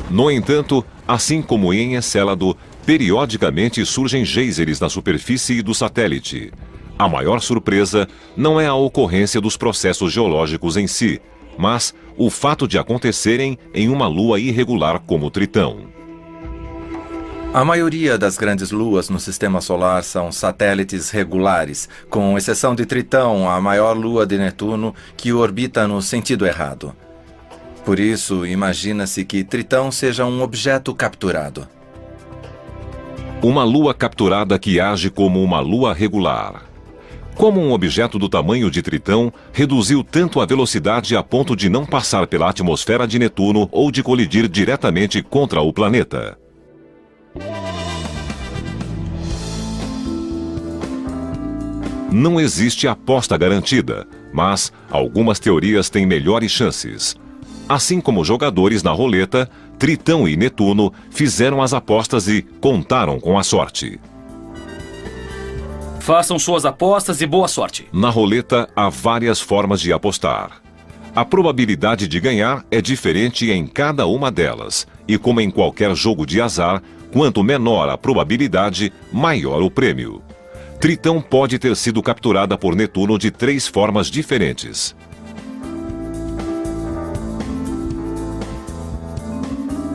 S1: No entanto, assim como em Encélado, periodicamente surgem geysers na superfície do satélite. A maior surpresa não é a ocorrência dos processos geológicos em si, mas o fato de acontecerem em uma lua irregular como Tritão.
S4: A maioria das grandes luas no sistema solar são satélites regulares, com exceção de Tritão, a maior lua de Netuno, que orbita no sentido errado. Por isso, imagina-se que Tritão seja um objeto capturado.
S1: Uma lua capturada que age como uma lua regular. Como um objeto do tamanho de Tritão reduziu tanto a velocidade a ponto de não passar pela atmosfera de Netuno ou de colidir diretamente contra o planeta? Não existe aposta garantida, mas algumas teorias têm melhores chances. Assim como jogadores na roleta, Tritão e Netuno fizeram as apostas e contaram com a sorte.
S5: Façam suas apostas e boa sorte.
S1: Na roleta, há várias formas de apostar. A probabilidade de ganhar é diferente em cada uma delas, e como em qualquer jogo de azar, quanto menor a probabilidade, maior o prêmio. Tritão pode ter sido capturada por Netuno de 3 formas diferentes.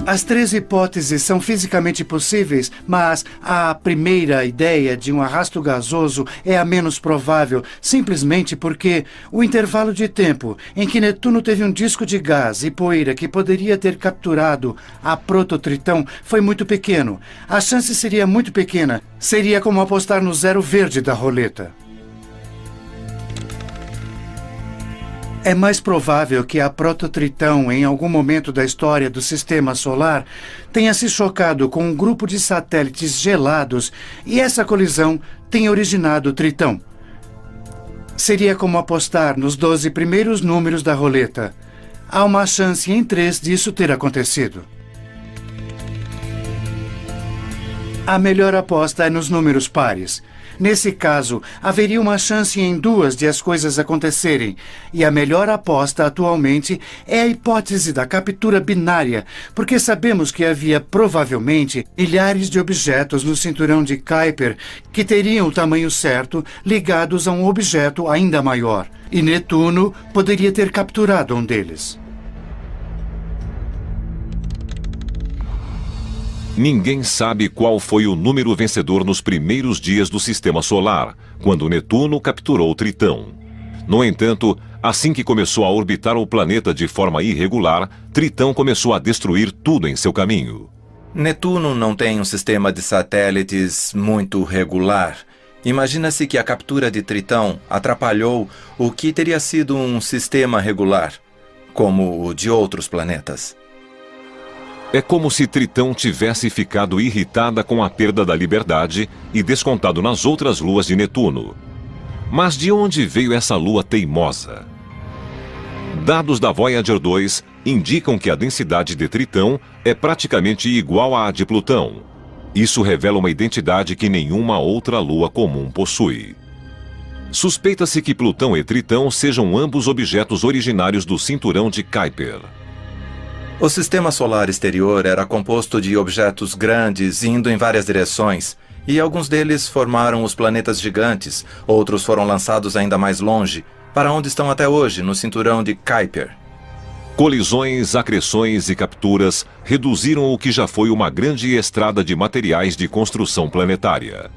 S2: As 3 hipóteses são fisicamente possíveis, mas a primeira ideia de um arrasto gasoso é a menos provável, simplesmente porque o intervalo de tempo em que Netuno teve um disco de gás e poeira que poderia ter capturado a prototritão foi muito pequeno. A chance seria muito pequena. Seria como apostar no zero verde da roleta. É mais provável que a prototritão, em algum momento da história do Sistema Solar, tenha se chocado com um grupo de satélites gelados e essa colisão tenha originado o Tritão. Seria como apostar nos 12 primeiros números da roleta. Há uma chance em 3 disso ter acontecido. A melhor aposta é nos números pares. Nesse caso, haveria uma chance em 2 de as coisas acontecerem, e a melhor aposta atualmente é a hipótese da captura binária, porque sabemos que havia provavelmente milhares de objetos no cinturão de Kuiper que teriam o tamanho certo ligados a um objeto ainda maior, e Netuno poderia ter capturado um deles.
S1: Ninguém sabe qual foi o número vencedor nos primeiros dias do Sistema Solar, quando Netuno capturou Tritão. No entanto, assim que começou a orbitar o planeta de forma irregular, Tritão começou a destruir tudo em seu caminho.
S4: Netuno não tem um sistema de satélites muito regular. Imagina-se que a captura de Tritão atrapalhou o que teria sido um sistema regular, como o de outros planetas.
S1: É como se Tritão tivesse ficado irritada com a perda da liberdade e descontado nas outras luas de Netuno. Mas de onde veio essa lua teimosa? Dados da Voyager 2 indicam que a densidade de Tritão é praticamente igual à de Plutão. Isso revela uma identidade que nenhuma outra lua comum possui. Suspeita-se que Plutão e Tritão sejam ambos objetos originários do cinturão de Kuiper.
S4: O sistema solar exterior era composto de objetos grandes indo em várias direções, e alguns deles formaram os planetas gigantes, outros foram lançados ainda mais longe, para onde estão até hoje, no cinturão de Kuiper.
S1: Colisões, acreções e capturas reduziram o que já foi uma grande estrada de materiais de construção planetária.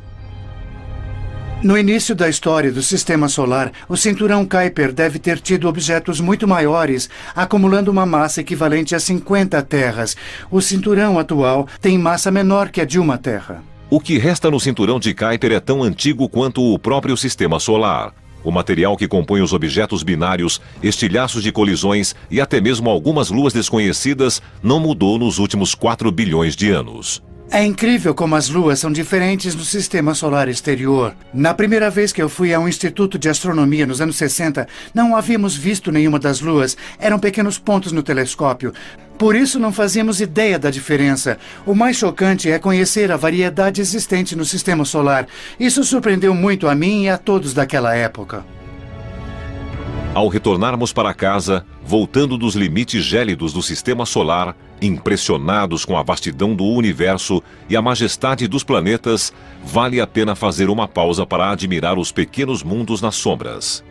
S2: No início da história do Sistema Solar, o cinturão Kuiper deve ter tido objetos muito maiores, acumulando uma massa equivalente a 50 terras. O cinturão atual tem massa menor que a de uma terra.
S1: O que resta no cinturão de Kuiper é tão antigo quanto o próprio Sistema Solar. O material que compõe os objetos binários, estilhaços de colisões e até mesmo algumas luas desconhecidas não mudou nos últimos 4 bilhões de anos.
S2: É incrível como as luas são diferentes no Sistema Solar exterior. Na primeira vez que eu fui a um instituto de astronomia nos anos 60, não havíamos visto nenhuma das luas. Eram pequenos pontos no telescópio. Por isso não fazíamos ideia da diferença. O mais chocante é conhecer a variedade existente no Sistema Solar. Isso surpreendeu muito a mim e a todos daquela época.
S1: Ao retornarmos para casa, voltando dos limites gélidos do Sistema Solar, impressionados com a vastidão do universo e a majestade dos planetas, vale a pena fazer uma pausa para admirar os pequenos mundos nas sombras.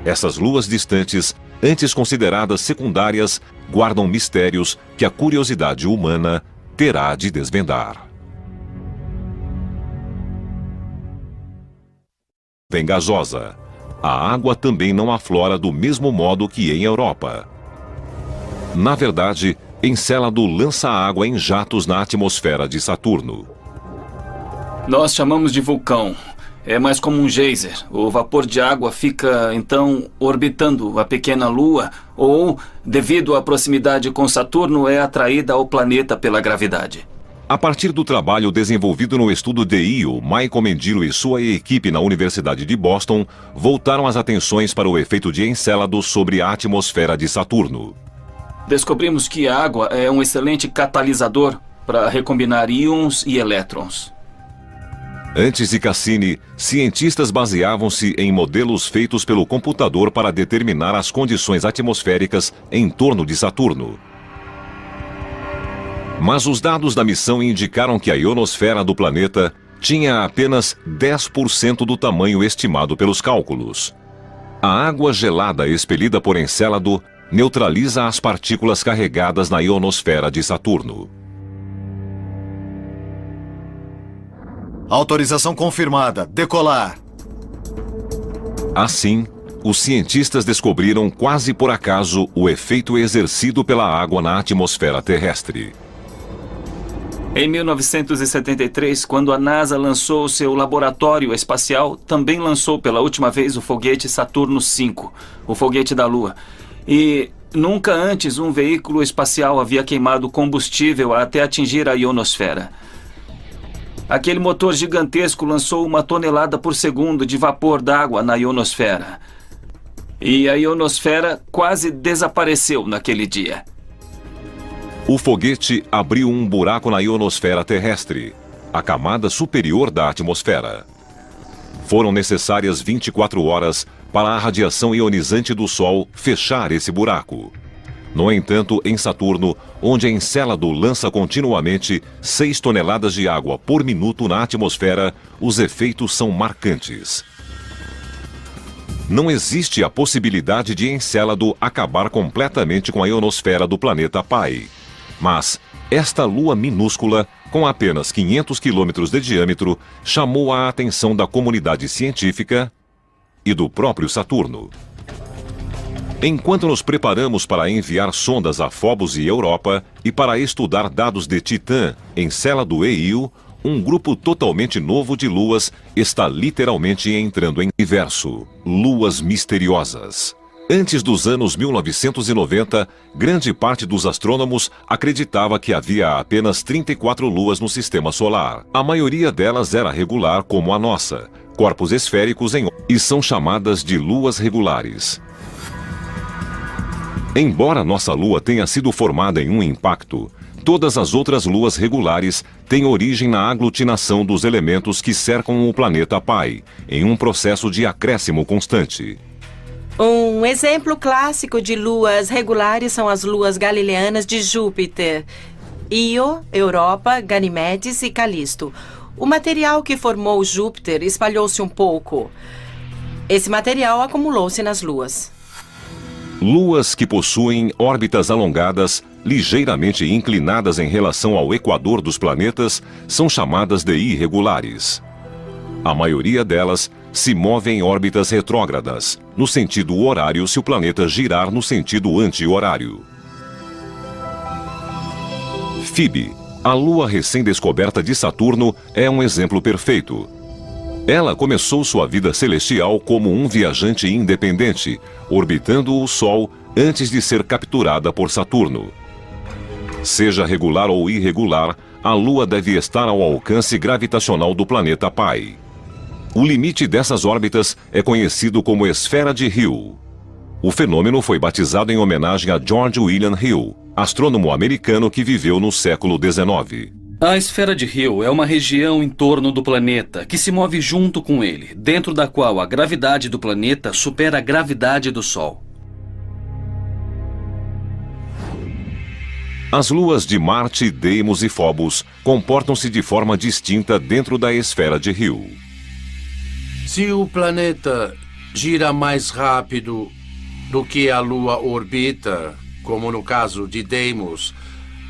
S1: Essas luas distantes, antes consideradas secundárias, guardam mistérios que a curiosidade humana terá de desvendar. Vem gasosa. A água também não aflora do mesmo modo que em Europa. Na verdade, Encélado lança água em jatos na atmosfera de Saturno.
S3: Nós chamamos de vulcão. é mais como um geyser. O vapor de água fica, então, orbitando a pequena Lua, ou, devido à proximidade com Saturno, é atraída ao planeta pela gravidade.
S1: A partir do trabalho desenvolvido no estudo de Io, Michael Mendilo e sua equipe na Universidade de Boston voltaram as atenções para o efeito de Encélado sobre a atmosfera de Saturno.
S3: Descobrimos que a água é um excelente catalisador para recombinar íons e elétrons.
S1: Antes de Cassini, cientistas baseavam-se em modelos feitos pelo computador para determinar as condições atmosféricas em torno de Saturno. Mas os dados da missão indicaram que a ionosfera do planeta tinha apenas 10% do tamanho estimado pelos cálculos. A água gelada expelida por Encélado neutraliza as partículas carregadas na ionosfera de Saturno.
S8: Autorização confirmada. Decolar.
S1: Assim, os cientistas descobriram quase por acaso o efeito exercido pela água na atmosfera terrestre.
S3: Em 1973, quando a NASA lançou seu laboratório espacial, também lançou pela última vez o foguete Saturno V, o foguete da Lua. E nunca antes um veículo espacial havia queimado combustível até atingir a ionosfera. Aquele motor gigantesco lançou 1 tonelada por segundo de vapor d'água na ionosfera. E a ionosfera quase desapareceu naquele dia.
S1: O foguete abriu um buraco na ionosfera terrestre, a camada superior da atmosfera. Foram necessárias 24 horas para a radiação ionizante do Sol fechar esse buraco. No entanto, em Saturno, onde Encélado lança continuamente 6 toneladas de água por minuto na atmosfera, os efeitos são marcantes. Não existe a possibilidade de Encélado acabar completamente com a ionosfera do planeta pai. Mas esta lua minúscula, com apenas 500 quilômetros de diâmetro, chamou a atenção da comunidade científica e do próprio Saturno. Enquanto nos preparamos para enviar sondas a Phobos e Europa e para estudar dados de Titã, Encélado e Io, um grupo totalmente novo de luas está literalmente entrando em universo. Luas misteriosas. Antes dos anos 1990, grande parte dos astrônomos acreditava que havia apenas 34 luas no sistema solar. A maioria delas era regular como a nossa, corpos esféricos e são chamadas de luas regulares. Embora nossa lua tenha sido formada em um impacto, todas as outras luas regulares têm origem na aglutinação dos elementos que cercam o planeta pai, em um processo de acréscimo constante.
S6: Um exemplo clássico de luas regulares são as luas galileanas de Júpiter, Io, Europa, Ganimedes e Calisto. O material que formou Júpiter espalhou-se um pouco. Esse material acumulou-se nas luas.
S1: Luas que possuem órbitas alongadas, ligeiramente inclinadas em relação ao equador dos planetas, são chamadas de irregulares. A maioria delas se move em órbitas retrógradas, no sentido horário se o planeta girar no sentido anti-horário. Phoebe, a lua recém-descoberta de Saturno, é um exemplo perfeito. Ela começou sua vida celestial como um viajante independente, orbitando o Sol antes de ser capturada por Saturno. Seja regular ou irregular, a Lua deve estar ao alcance gravitacional do planeta pai. O limite dessas órbitas é conhecido como esfera de Hill. O fenômeno foi batizado em homenagem a George William Hill, astrônomo americano que viveu no século XIX.
S5: A esfera de Hill é uma região em torno do planeta que se move junto com ele, dentro da qual a gravidade do planeta supera a gravidade do Sol.
S1: As luas de Marte, Deimos e Phobos comportam-se de forma distinta dentro da esfera de Hill.
S7: Se o planeta gira mais rápido do que a Lua orbita, como no caso de Deimos,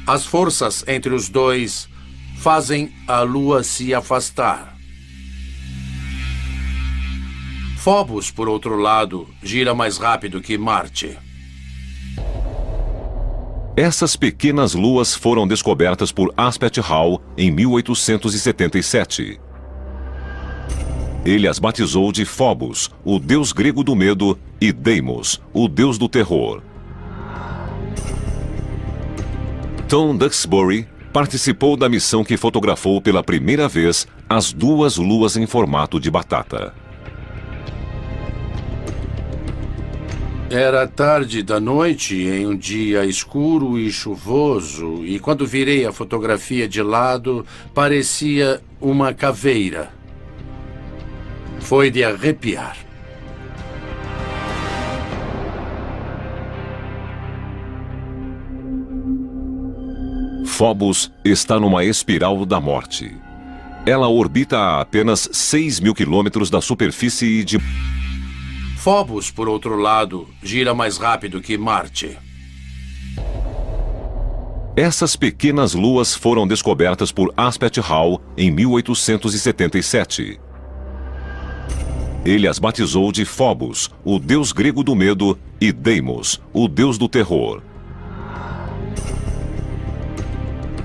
S7: as forças entre os dois fazem a Lua se afastar. Phobos, por outro lado, gira mais rápido que Marte.
S1: Essas pequenas luas foram descobertas por Aspect Hall em 1877. Ele as batizou de Phobos, o deus grego do medo, e Deimos, o deus do terror. Tom Duxbury participou da missão que fotografou pela primeira vez as duas luas em formato de batata.
S7: Era tarde da noite, em um dia escuro e chuvoso, e quando virei a fotografia de lado, parecia uma caveira. Foi de arrepiar.
S1: Phobos está numa espiral da morte. Ela orbita a apenas 6.000 quilômetros da superfície de...
S7: Phobos, por outro lado, gira mais rápido que Marte.
S1: Essas pequenas luas foram descobertas por Aspet Hall em 1877. Ele as batizou de Phobos, o deus grego do medo, e Deimos, o deus do terror.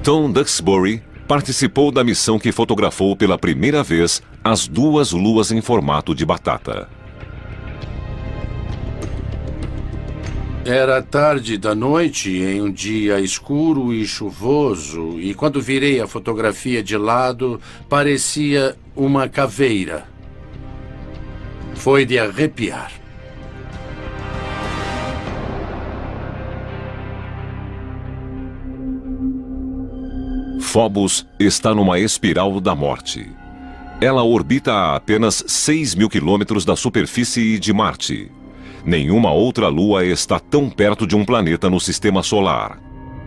S1: Tom Duxbury participou da missão que fotografou pela primeira vez as duas luas em formato de batata.
S7: Era tarde da noite, em um dia escuro e chuvoso, e quando virei a fotografia de lado, parecia uma caveira. Foi de arrepiar.
S1: Phobos está numa espiral da morte. Ela orbita a apenas 6.000 quilômetros da superfície de Marte. Nenhuma outra lua está tão perto de um planeta no sistema solar.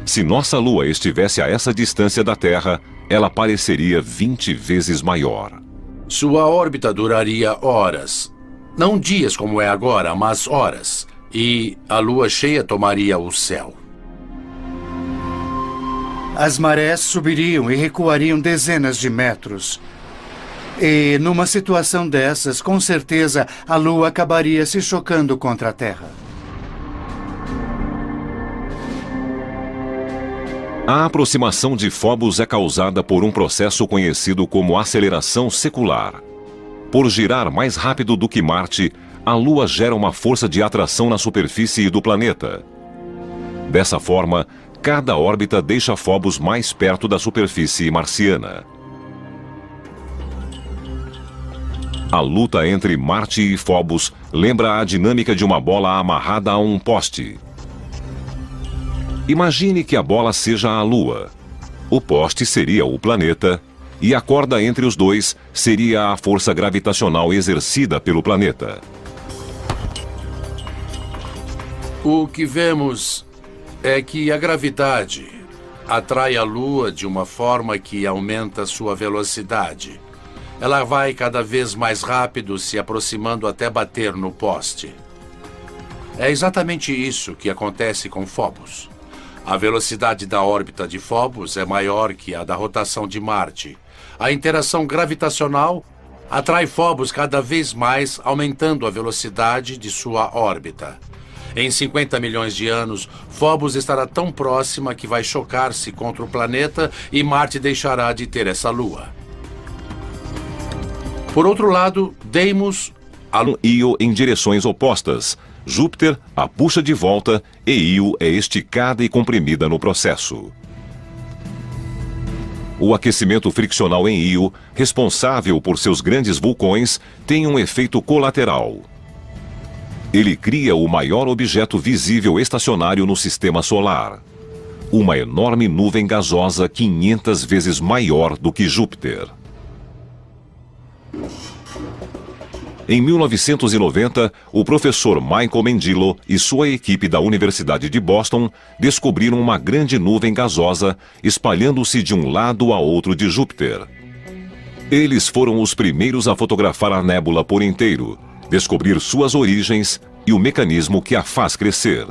S1: Se nossa lua estivesse a essa distância da Terra, ela pareceria 20 vezes maior.
S7: Sua órbita duraria horas. Não dias como é agora, mas horas. E a lua cheia tomaria o céu.
S2: As marés subiriam e recuariam dezenas de metros. E, numa situação dessas, com certeza, a Lua acabaria se chocando contra a Terra.
S1: A aproximação de Phobos é causada por um processo conhecido como aceleração secular. Por girar mais rápido do que Marte, a Lua gera uma força de atração na superfície do planeta. Dessa forma, cada órbita deixa Phobos mais perto da superfície marciana. A luta entre Marte e Phobos lembra a dinâmica de uma bola amarrada a um poste. Imagine que a bola seja a Lua. O poste seria o planeta e a corda entre os dois seria a força gravitacional exercida pelo planeta.
S7: O que vemos é que a gravidade atrai a Lua de uma forma que aumenta sua velocidade. Ela vai cada vez mais rápido, se aproximando até bater no poste. É exatamente isso que acontece com Phobos. A velocidade da órbita de Phobos é maior que a da rotação de Marte. A interação gravitacional atrai Phobos cada vez mais, aumentando a velocidade de sua órbita. Em 50 milhões de anos, Phobos estará tão próxima que vai chocar-se contra o planeta e Marte deixará de ter essa lua. Por outro lado, Deimos...
S1: Io em direções opostas. Júpiter a puxa de volta e Io é esticada e comprimida no processo. O aquecimento friccional em Io, responsável por seus grandes vulcões, tem um efeito colateral. Ele cria o maior objeto visível estacionário no sistema solar. Uma enorme nuvem gasosa 500 vezes maior do que Júpiter. Em 1990, o professor Michael Mendilo e sua equipe da Universidade de Boston descobriram uma grande nuvem gasosa espalhando-se de um lado a outro de Júpiter. Eles foram os primeiros a fotografar a nébula por inteiro, descobrir suas origens e o mecanismo que a faz crescer.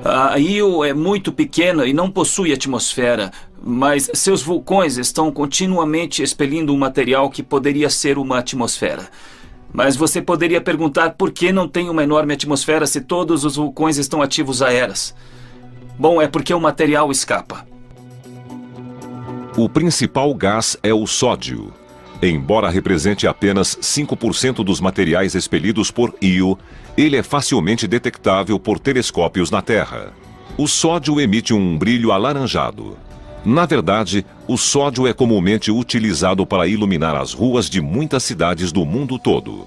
S3: A Io é muito pequena e não possui atmosfera, mas seus vulcões estão continuamente expelindo um material que poderia ser uma atmosfera. Mas você poderia perguntar por que não tem uma enorme atmosfera se todos os vulcões estão ativos há eras. Bom, é porque o material escapa.
S1: O principal gás é o sódio. Embora represente apenas 5% dos materiais expelidos por Io, ele é facilmente detectável por telescópios na Terra. O sódio emite um brilho alaranjado. Na verdade, o sódio é comumente utilizado para iluminar as ruas de muitas cidades do mundo todo.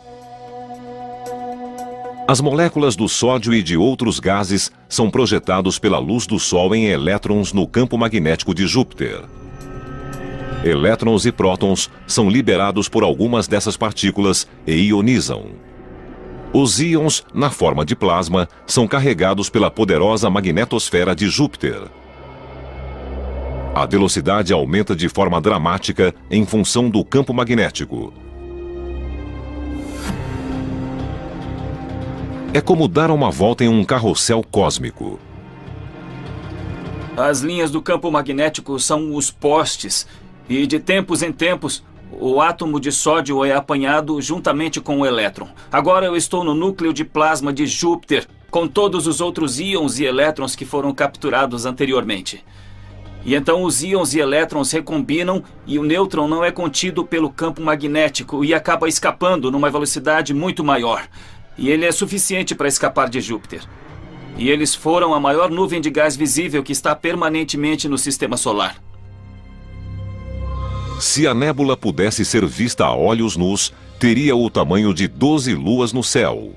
S1: As moléculas do sódio e de outros gases são projetados pela luz do Sol em elétrons no campo magnético de Júpiter. Elétrons e prótons são liberados por algumas dessas partículas e ionizam. Os íons, na forma de plasma, são carregados pela poderosa magnetosfera de Júpiter. A velocidade aumenta de forma dramática em função do campo magnético. É como dar uma volta em um carrossel cósmico.
S3: As linhas do campo magnético são os postes, e de tempos em tempos, o átomo de sódio é apanhado juntamente com o elétron. Agora eu estou no núcleo de plasma de Júpiter, com todos os outros íons e elétrons que foram capturados anteriormente. E então os íons e elétrons recombinam e o nêutron não é contido pelo campo magnético e acaba escapando numa velocidade muito maior. E ele é suficiente para escapar de Júpiter. E eles foram a maior nuvem de gás visível que está permanentemente no sistema solar.
S1: Se a nébula pudesse ser vista a olhos nus, teria o tamanho de 12 luas no céu.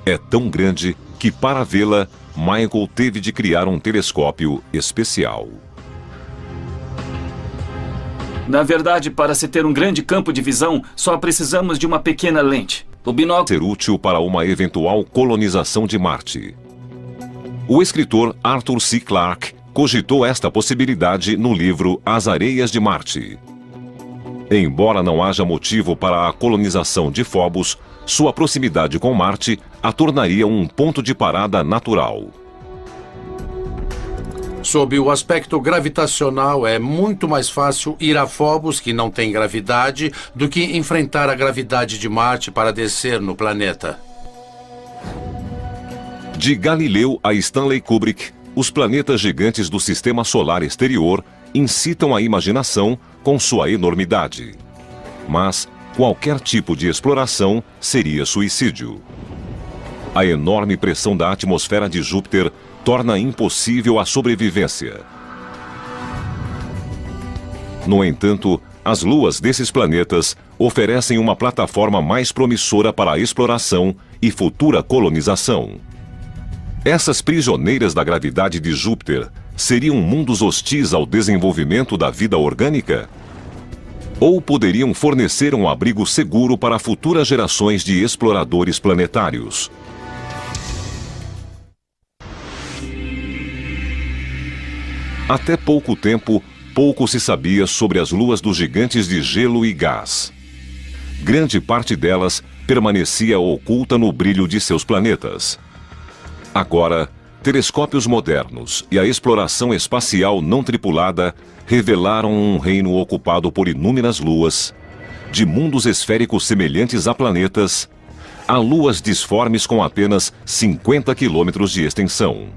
S1: É tão grande que, para vê-la, Michael teve de criar um telescópio especial.
S3: Na verdade, para se ter um grande campo de visão, só precisamos de uma pequena lente. O binóculo
S1: Ser útil para uma eventual colonização de Marte. O escritor Arthur C. Clarke cogitou esta possibilidade no livro As Areias de Marte. Embora não haja motivo para a colonização de Phobos, sua proximidade com Marte a tornaria um ponto de parada natural.
S7: Sob o aspecto gravitacional, é muito mais fácil ir a Phobos, que não tem gravidade, do que enfrentar a gravidade de Marte para descer no planeta.
S1: De Galileu a Stanley Kubrick, os planetas gigantes do sistema solar exterior incitam a imaginação com sua enormidade. Mas qualquer tipo de exploração seria suicídio. A enorme pressão da atmosfera de Júpiter torna impossível a sobrevivência. No entanto, as luas desses planetas oferecem uma plataforma mais promissora para a exploração e futura colonização. Essas prisioneiras da gravidade de Júpiter seriam mundos hostis ao desenvolvimento da vida orgânica? Ou poderiam fornecer um abrigo seguro para futuras gerações de exploradores planetários? Até pouco tempo, pouco se sabia sobre as luas dos gigantes de gelo e gás. Grande parte delas permanecia oculta no brilho de seus planetas. Agora, telescópios modernos e a exploração espacial não tripulada revelaram um reino ocupado por inúmeras luas, de mundos esféricos semelhantes a planetas, a luas disformes com apenas 50 quilômetros de extensão.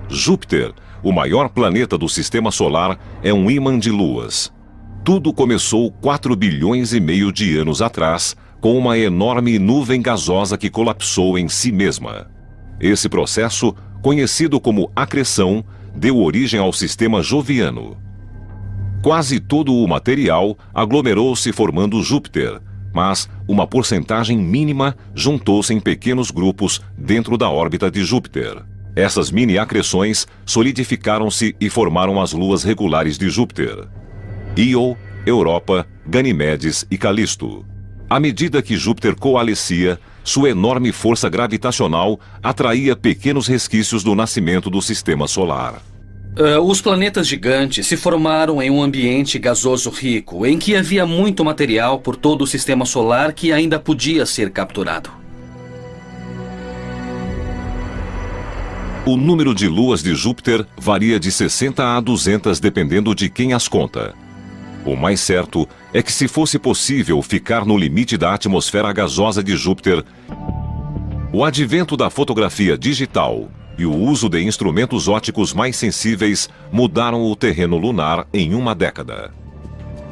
S1: Júpiter, o maior planeta do Sistema Solar, é um ímã de luas. Tudo começou 4 bilhões e meio de anos atrás, com uma enorme nuvem gasosa que colapsou em si mesma. Esse processo, conhecido como acreção, deu origem ao Sistema Joviano. Quase todo o material aglomerou-se formando Júpiter, mas uma porcentagem mínima juntou-se em pequenos grupos dentro da órbita de Júpiter. Essas mini-acreções solidificaram-se e formaram as luas regulares de Júpiter: Io, Europa, Ganimedes e Calisto. À medida que Júpiter coalescia, sua enorme força gravitacional atraía pequenos resquícios do nascimento do Sistema Solar.
S5: Os planetas gigantes se formaram em um ambiente gasoso rico, em que havia muito material por todo o Sistema Solar que ainda podia ser capturado.
S1: O número de luas de Júpiter varia de 60 a 200 dependendo de quem as conta. O mais certo é que, se fosse possível ficar no limite da atmosfera gasosa de Júpiter, o advento da fotografia digital e o uso de instrumentos ópticos mais sensíveis mudaram o terreno lunar em uma década.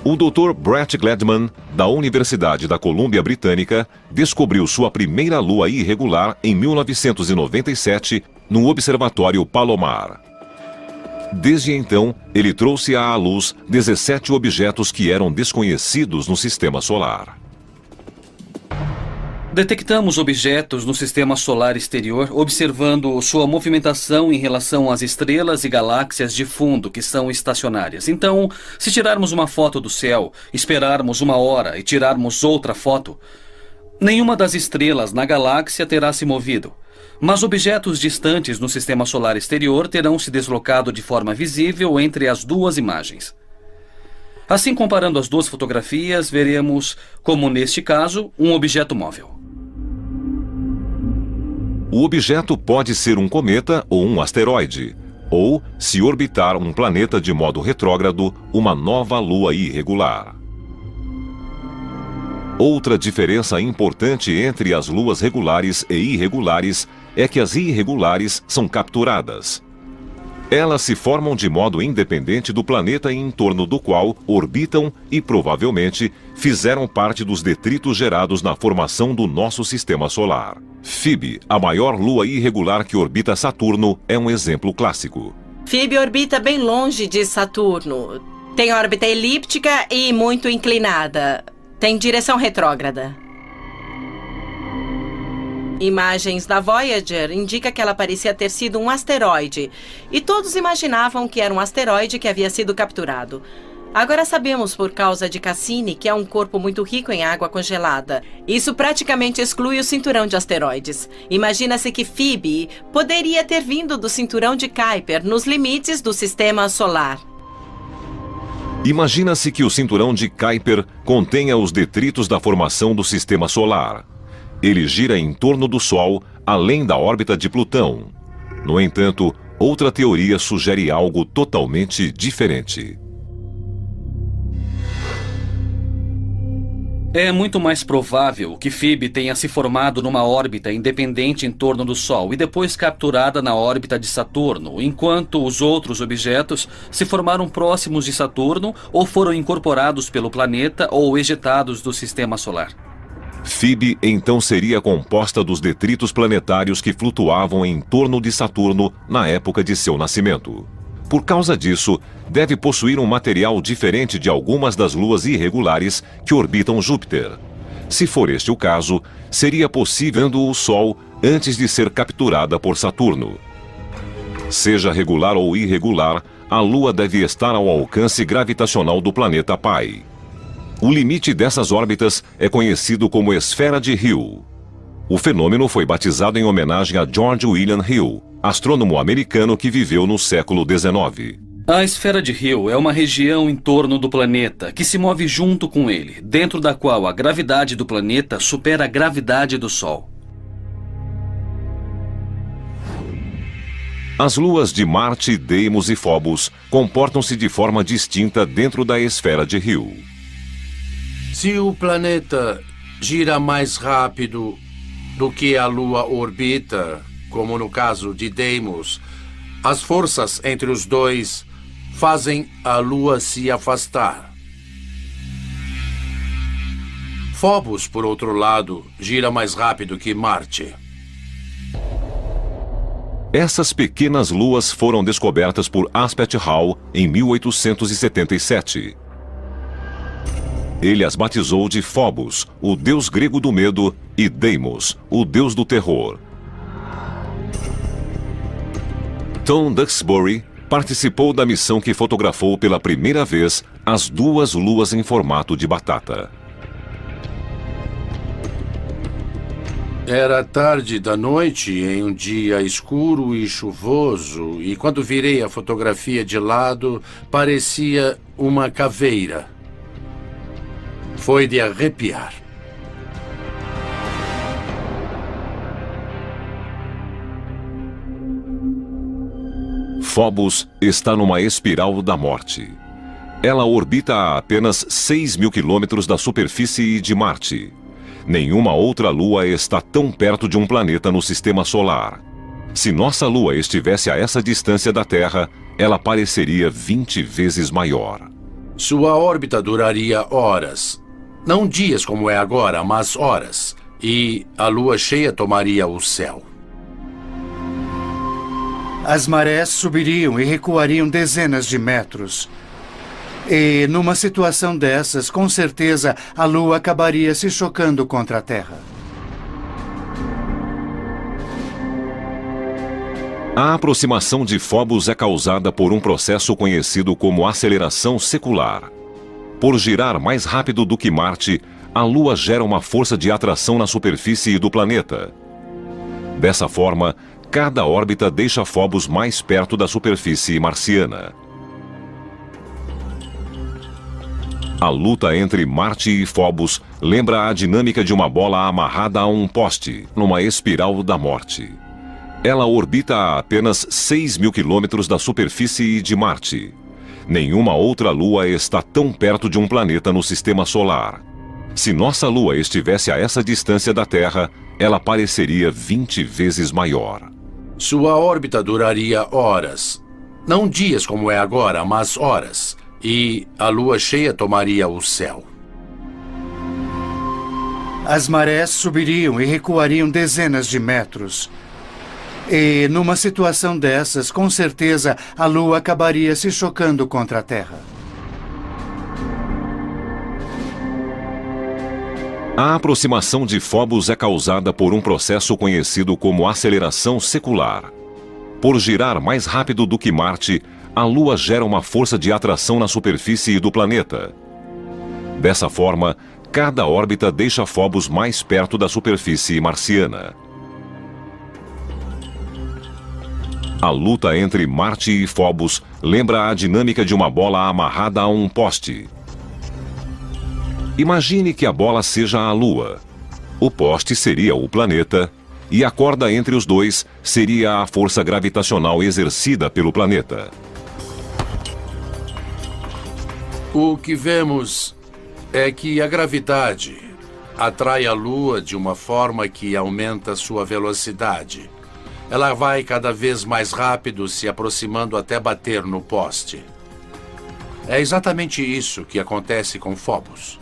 S1: O Dr. Brett Gladman, da Universidade da Colômbia Britânica, descobriu sua primeira lua irregular em 1997 no Observatório Palomar. Desde então, ele trouxe à luz 17 objetos que eram desconhecidos no Sistema Solar.
S5: Detectamos objetos no sistema solar exterior, observando sua movimentação em relação às estrelas e galáxias de fundo, que são estacionárias. Então, se tirarmos uma foto do céu, esperarmos uma hora e tirarmos outra foto, nenhuma das estrelas na galáxia terá se movido. Mas objetos distantes no sistema solar exterior terão se deslocado de forma visível entre as duas imagens. Assim, comparando as duas fotografias, veremos, como neste caso, um objeto móvel.
S1: O objeto pode ser um cometa ou um asteroide, ou, se orbitar um planeta de modo retrógrado, uma nova lua irregular. Outra diferença importante entre as luas regulares e irregulares é que as irregulares são capturadas. Elas se formam de modo independente do planeta em torno do qual orbitam e, provavelmente, fizeram parte dos detritos gerados na formação do nosso sistema solar. Phoebe, a maior lua irregular que orbita Saturno, é um exemplo clássico.
S6: Phoebe orbita bem longe de Saturno. Tem órbita elíptica e muito inclinada. Tem direção retrógrada. Imagens da Voyager indicam que ela parecia ter sido um asteroide. E todos imaginavam que era um asteroide que havia sido capturado. Agora sabemos por causa de Cassini que é um corpo muito rico em água congelada. Isso praticamente exclui o cinturão de asteroides. Imagina-se que Phoebe poderia ter vindo do cinturão de Kuiper nos limites do sistema solar.
S1: Imagina-se que o cinturão de Kuiper contenha os detritos da formação do sistema solar. Ele gira em torno do Sol, além da órbita de Plutão. No entanto, outra teoria sugere algo totalmente diferente.
S5: É muito mais provável que Phoebe tenha se formado numa órbita independente em torno do Sol e depois capturada na órbita de Saturno, enquanto os outros objetos se formaram próximos de Saturno ou foram incorporados pelo planeta ou ejetados do sistema solar.
S1: Phoebe então seria composta dos detritos planetários que flutuavam em torno de Saturno na época de seu nascimento. Por causa disso, deve possuir um material diferente de algumas das luas irregulares que orbitam Júpiter. Se for este o caso, seria possível vendo o Sol antes de ser capturada por Saturno. Seja regular ou irregular, a Lua deve estar ao alcance gravitacional do planeta pai. O limite dessas órbitas é conhecido como esfera de Hill. O fenômeno foi batizado em homenagem a George William Hill, astrônomo americano que viveu no século XIX.
S5: A esfera de Hill é uma região em torno do planeta que se move junto com ele, dentro da qual a gravidade do planeta supera a gravidade do Sol.
S1: As luas de Marte, Deimos e Phobos comportam-se de forma distinta dentro da esfera de Hill.
S7: Se o planeta gira mais rápido do que a Lua orbita, como no caso de Deimos, as forças entre os dois fazem a Lua se afastar. Phobos, por outro lado, gira mais rápido que Marte.
S1: Essas pequenas luas foram descobertas por Aspect Hall em 1877. Ele as batizou de Phobos, o deus grego do medo, e Deimos, o deus do terror. Tom Duxbury participou da missão que fotografou pela primeira vez as duas luas em formato de batata.
S7: Era tarde da noite, em um dia escuro e chuvoso, e quando virei a fotografia de lado, parecia uma caveira. Foi de arrepiar.
S1: Phobos está numa espiral da morte. Ela orbita a apenas 6.000 quilômetros da superfície de Marte. Nenhuma outra lua está tão perto de um planeta no sistema solar. Se nossa lua estivesse a essa distância da Terra, ela pareceria 20 vezes maior.
S7: Sua órbita duraria horas. Não dias como é agora, mas horas. E a lua cheia tomaria o céu.
S2: As marés subiriam e recuariam dezenas de metros. E, numa situação dessas, com certeza, a Lua acabaria se chocando contra a Terra.
S1: A aproximação de Phobos é causada por um processo conhecido como aceleração secular. Por girar mais rápido do que Marte, a Lua gera uma força de atração na superfície do planeta. Dessa forma, cada órbita deixa Phobos mais perto da superfície marciana. A luta entre Marte e Phobos lembra a dinâmica de uma bola amarrada a um poste, numa espiral da morte. Ela orbita a apenas 6.000 quilômetros da superfície de Marte. Nenhuma outra lua está tão perto de um planeta no sistema solar. Se nossa lua estivesse a essa distância da Terra, ela pareceria 20 vezes maior.
S7: Sua órbita duraria horas. Não dias como é agora, mas horas. E a lua cheia tomaria o céu.
S2: As marés subiriam e recuariam dezenas de metros. E, numa situação dessas, com certeza, a Lua acabaria se chocando contra a Terra.
S1: A aproximação de Phobos é causada por um processo conhecido como aceleração secular. Por girar mais rápido do que Marte, a Lua gera uma força de atração na superfície do planeta. Dessa forma, cada órbita deixa Phobos mais perto da superfície marciana. A luta entre Marte e Phobos lembra a dinâmica de uma bola amarrada a um poste. Imagine que a bola seja a Lua. O poste seria o planeta e a corda entre os dois seria a força gravitacional exercida pelo planeta.
S7: O que vemos é que a gravidade atrai a Lua de uma forma que aumenta sua velocidade. Ela vai cada vez mais rápido, se aproximando até bater no poste. É exatamente isso que acontece com Phobos.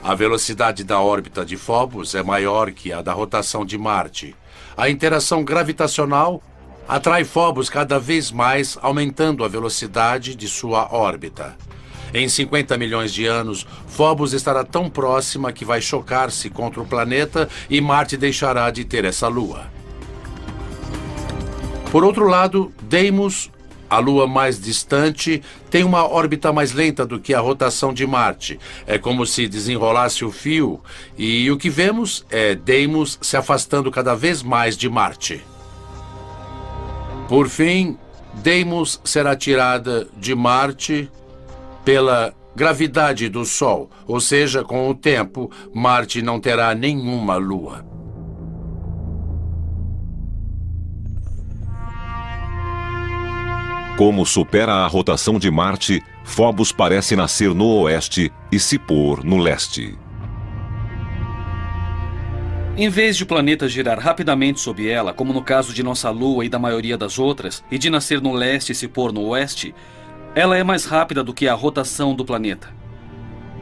S7: A velocidade da órbita de Phobos é maior que a da rotação de Marte. A interação gravitacional atrai Phobos cada vez mais, aumentando a velocidade de sua órbita. Em 50 milhões de anos, Phobos estará tão próxima que vai chocar-se contra o planeta e Marte deixará de ter essa lua. Por outro lado, Deimos, a lua mais distante, tem uma órbita mais lenta do que a rotação de Marte. É como se desenrolasse o fio, e o que vemos é Deimos se afastando cada vez mais de Marte. Por fim, Deimos será tirada de Marte pela gravidade do Sol, ou seja, com o tempo, Marte não terá nenhuma lua.
S1: Como supera a rotação de Marte, Phobos parece nascer no oeste e se pôr no leste.
S5: Em vez de o planeta girar rapidamente sob ela, como no caso de nossa Lua e da maioria das outras, e de nascer no leste e se pôr no oeste, ela é mais rápida do que a rotação do planeta.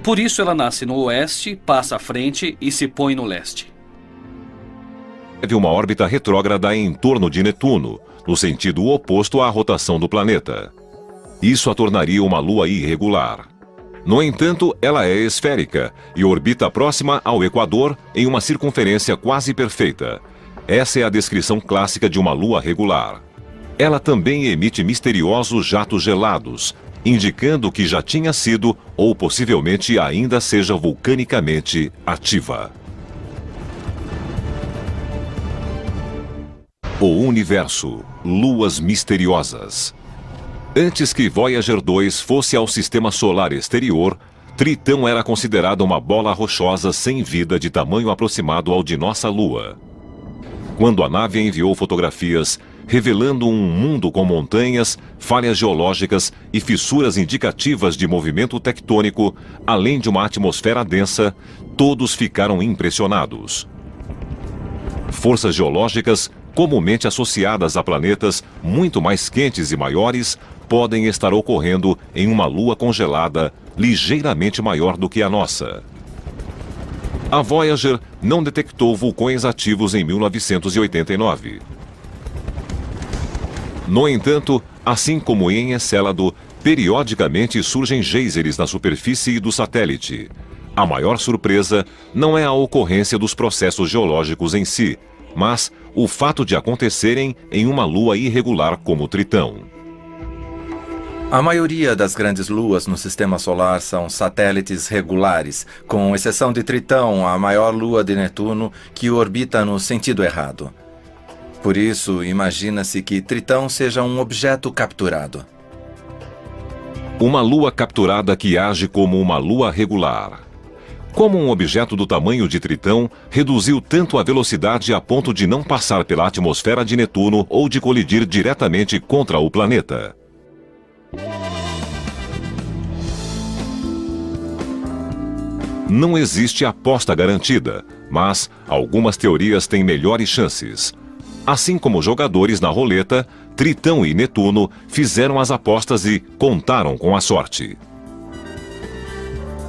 S5: Por isso ela nasce no oeste, passa à frente e se põe no leste.
S1: Teve uma órbita retrógrada em torno de Netuno, no sentido oposto à rotação do planeta. Isso a tornaria uma lua irregular. No entanto, ela é esférica e orbita próxima ao Equador em uma circunferência quase perfeita. Essa é a descrição clássica de uma lua regular. Ela também emite misteriosos jatos gelados, indicando que já tinha sido ou possivelmente ainda seja vulcanicamente ativa. O universo, luas misteriosas. Antes que Voyager 2 fosse ao sistema solar exterior, Tritão era considerada uma bola rochosa sem vida de tamanho aproximado ao de nossa Lua. Quando a nave enviou fotografias revelando um mundo com montanhas, falhas geológicas e fissuras indicativas de movimento tectônico, além de uma atmosfera densa, todos ficaram impressionados. Forças geológicas, comumente associadas a planetas muito mais quentes e maiores, podem estar ocorrendo em uma lua congelada ligeiramente maior do que a nossa. A Voyager não detectou vulcões ativos em 1989. No entanto, assim como em Encélado, periodicamente surgem geysers na superfície do satélite. A maior surpresa não é a ocorrência dos processos geológicos em si, mas o fato de acontecerem em uma lua irregular como Tritão.
S4: A maioria das grandes luas no sistema solar são satélites regulares, com exceção de Tritão, a maior lua de Netuno, que orbita no sentido errado. Por isso, imagina-se que Tritão seja um objeto capturado.
S1: Uma lua capturada que age como uma lua regular. Como um objeto do tamanho de Tritão reduziu tanto a velocidade a ponto de não passar pela atmosfera de Netuno ou de colidir diretamente contra o planeta. Não existe aposta garantida, mas algumas teorias têm melhores chances. Assim como jogadores na roleta, Tritão e Netuno fizeram as apostas e contaram com a sorte.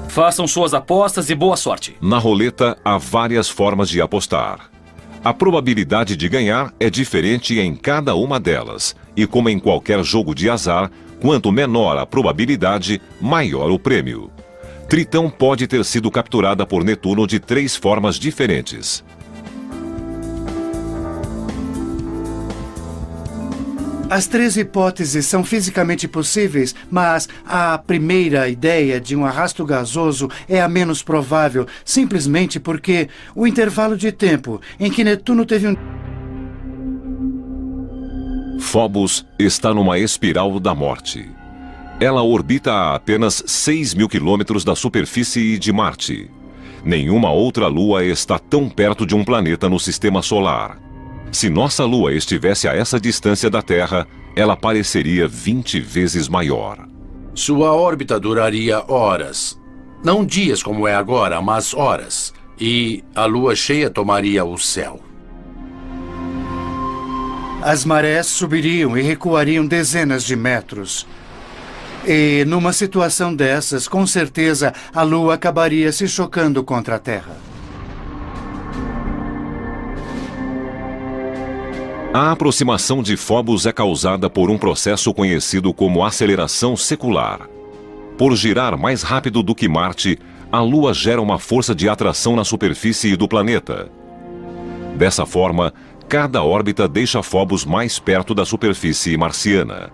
S5: Façam suas apostas e boa sorte.
S1: Na roleta, há várias formas de apostar. A probabilidade de ganhar é diferente em cada uma delas, e como em qualquer jogo de azar, quanto menor a probabilidade, maior o prêmio. Tritão pode ter sido capturada por Netuno de 3 formas diferentes.
S2: As 3 hipóteses são fisicamente possíveis, mas a primeira ideia de um arrasto gasoso é a menos provável, simplesmente porque o intervalo de tempo em que Netuno teve um...
S1: Phobos está numa espiral da morte. Ela orbita a apenas 6.000 quilômetros da superfície de Marte. Nenhuma outra lua está tão perto de um planeta no sistema solar. Se nossa lua estivesse a essa distância da Terra, ela pareceria 20 vezes maior.
S7: Sua órbita duraria horas. Não dias como é agora, mas horas. E a lua cheia tomaria o céu.
S2: As marés subiriam e recuariam dezenas de metros. E, numa situação dessas, com certeza, a Lua acabaria se chocando contra a Terra.
S1: A aproximação de Phobos é causada por um processo conhecido como aceleração secular. Por girar mais rápido do que Marte, a Lua gera uma força de atração na superfície do planeta. Dessa forma, cada órbita deixa Phobos mais perto da superfície marciana.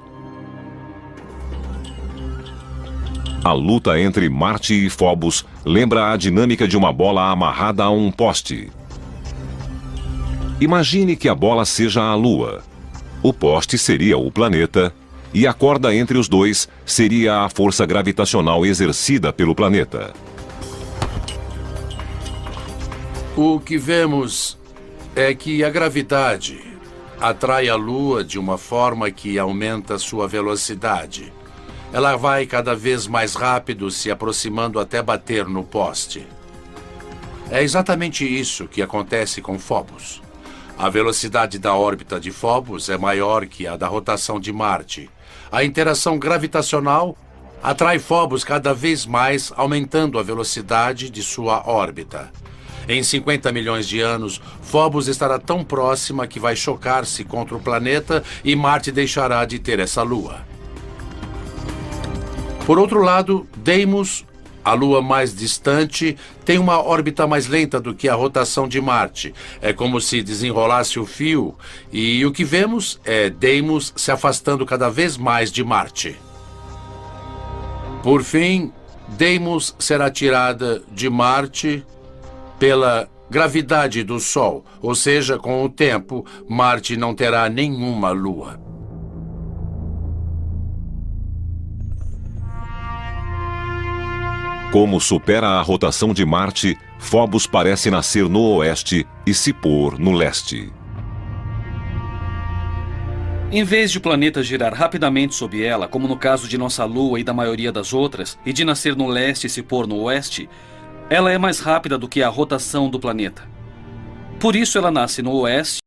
S1: A luta entre Marte e Phobos lembra a dinâmica de uma bola amarrada a um poste. Imagine que a bola seja a Lua. O poste seria o planeta e a corda entre os dois seria a força gravitacional exercida pelo planeta.
S7: O que vemos é que a gravidade atrai a Lua de uma forma que aumenta sua velocidade. Ela vai cada vez mais rápido, se aproximando até bater no poste. É exatamente isso que acontece com Phobos. A velocidade da órbita de Phobos é maior que a da rotação de Marte. A interação gravitacional atrai Phobos cada vez mais, aumentando a velocidade de sua órbita. Em 50 milhões de anos, Phobos estará tão próxima que vai chocar-se contra o planeta e Marte deixará de ter essa lua. Por outro lado, Deimos, a lua mais distante, tem uma órbita mais lenta do que a rotação de Marte. É como se desenrolasse o fio, e o que vemos é Deimos se afastando cada vez mais de Marte. Por fim, Deimos será tirada de Marte pela gravidade do Sol, ou seja, com o tempo, Marte não terá nenhuma lua.
S1: Como supera a rotação de Marte, Phobos parece nascer no oeste e se pôr no leste.
S5: Em vez de o planeta girar rapidamente sob ela, como no caso de nossa Lua e da maioria das outras, e de nascer no leste e se pôr no oeste, ela é mais rápida do que a rotação do planeta. Por isso ela nasce no oeste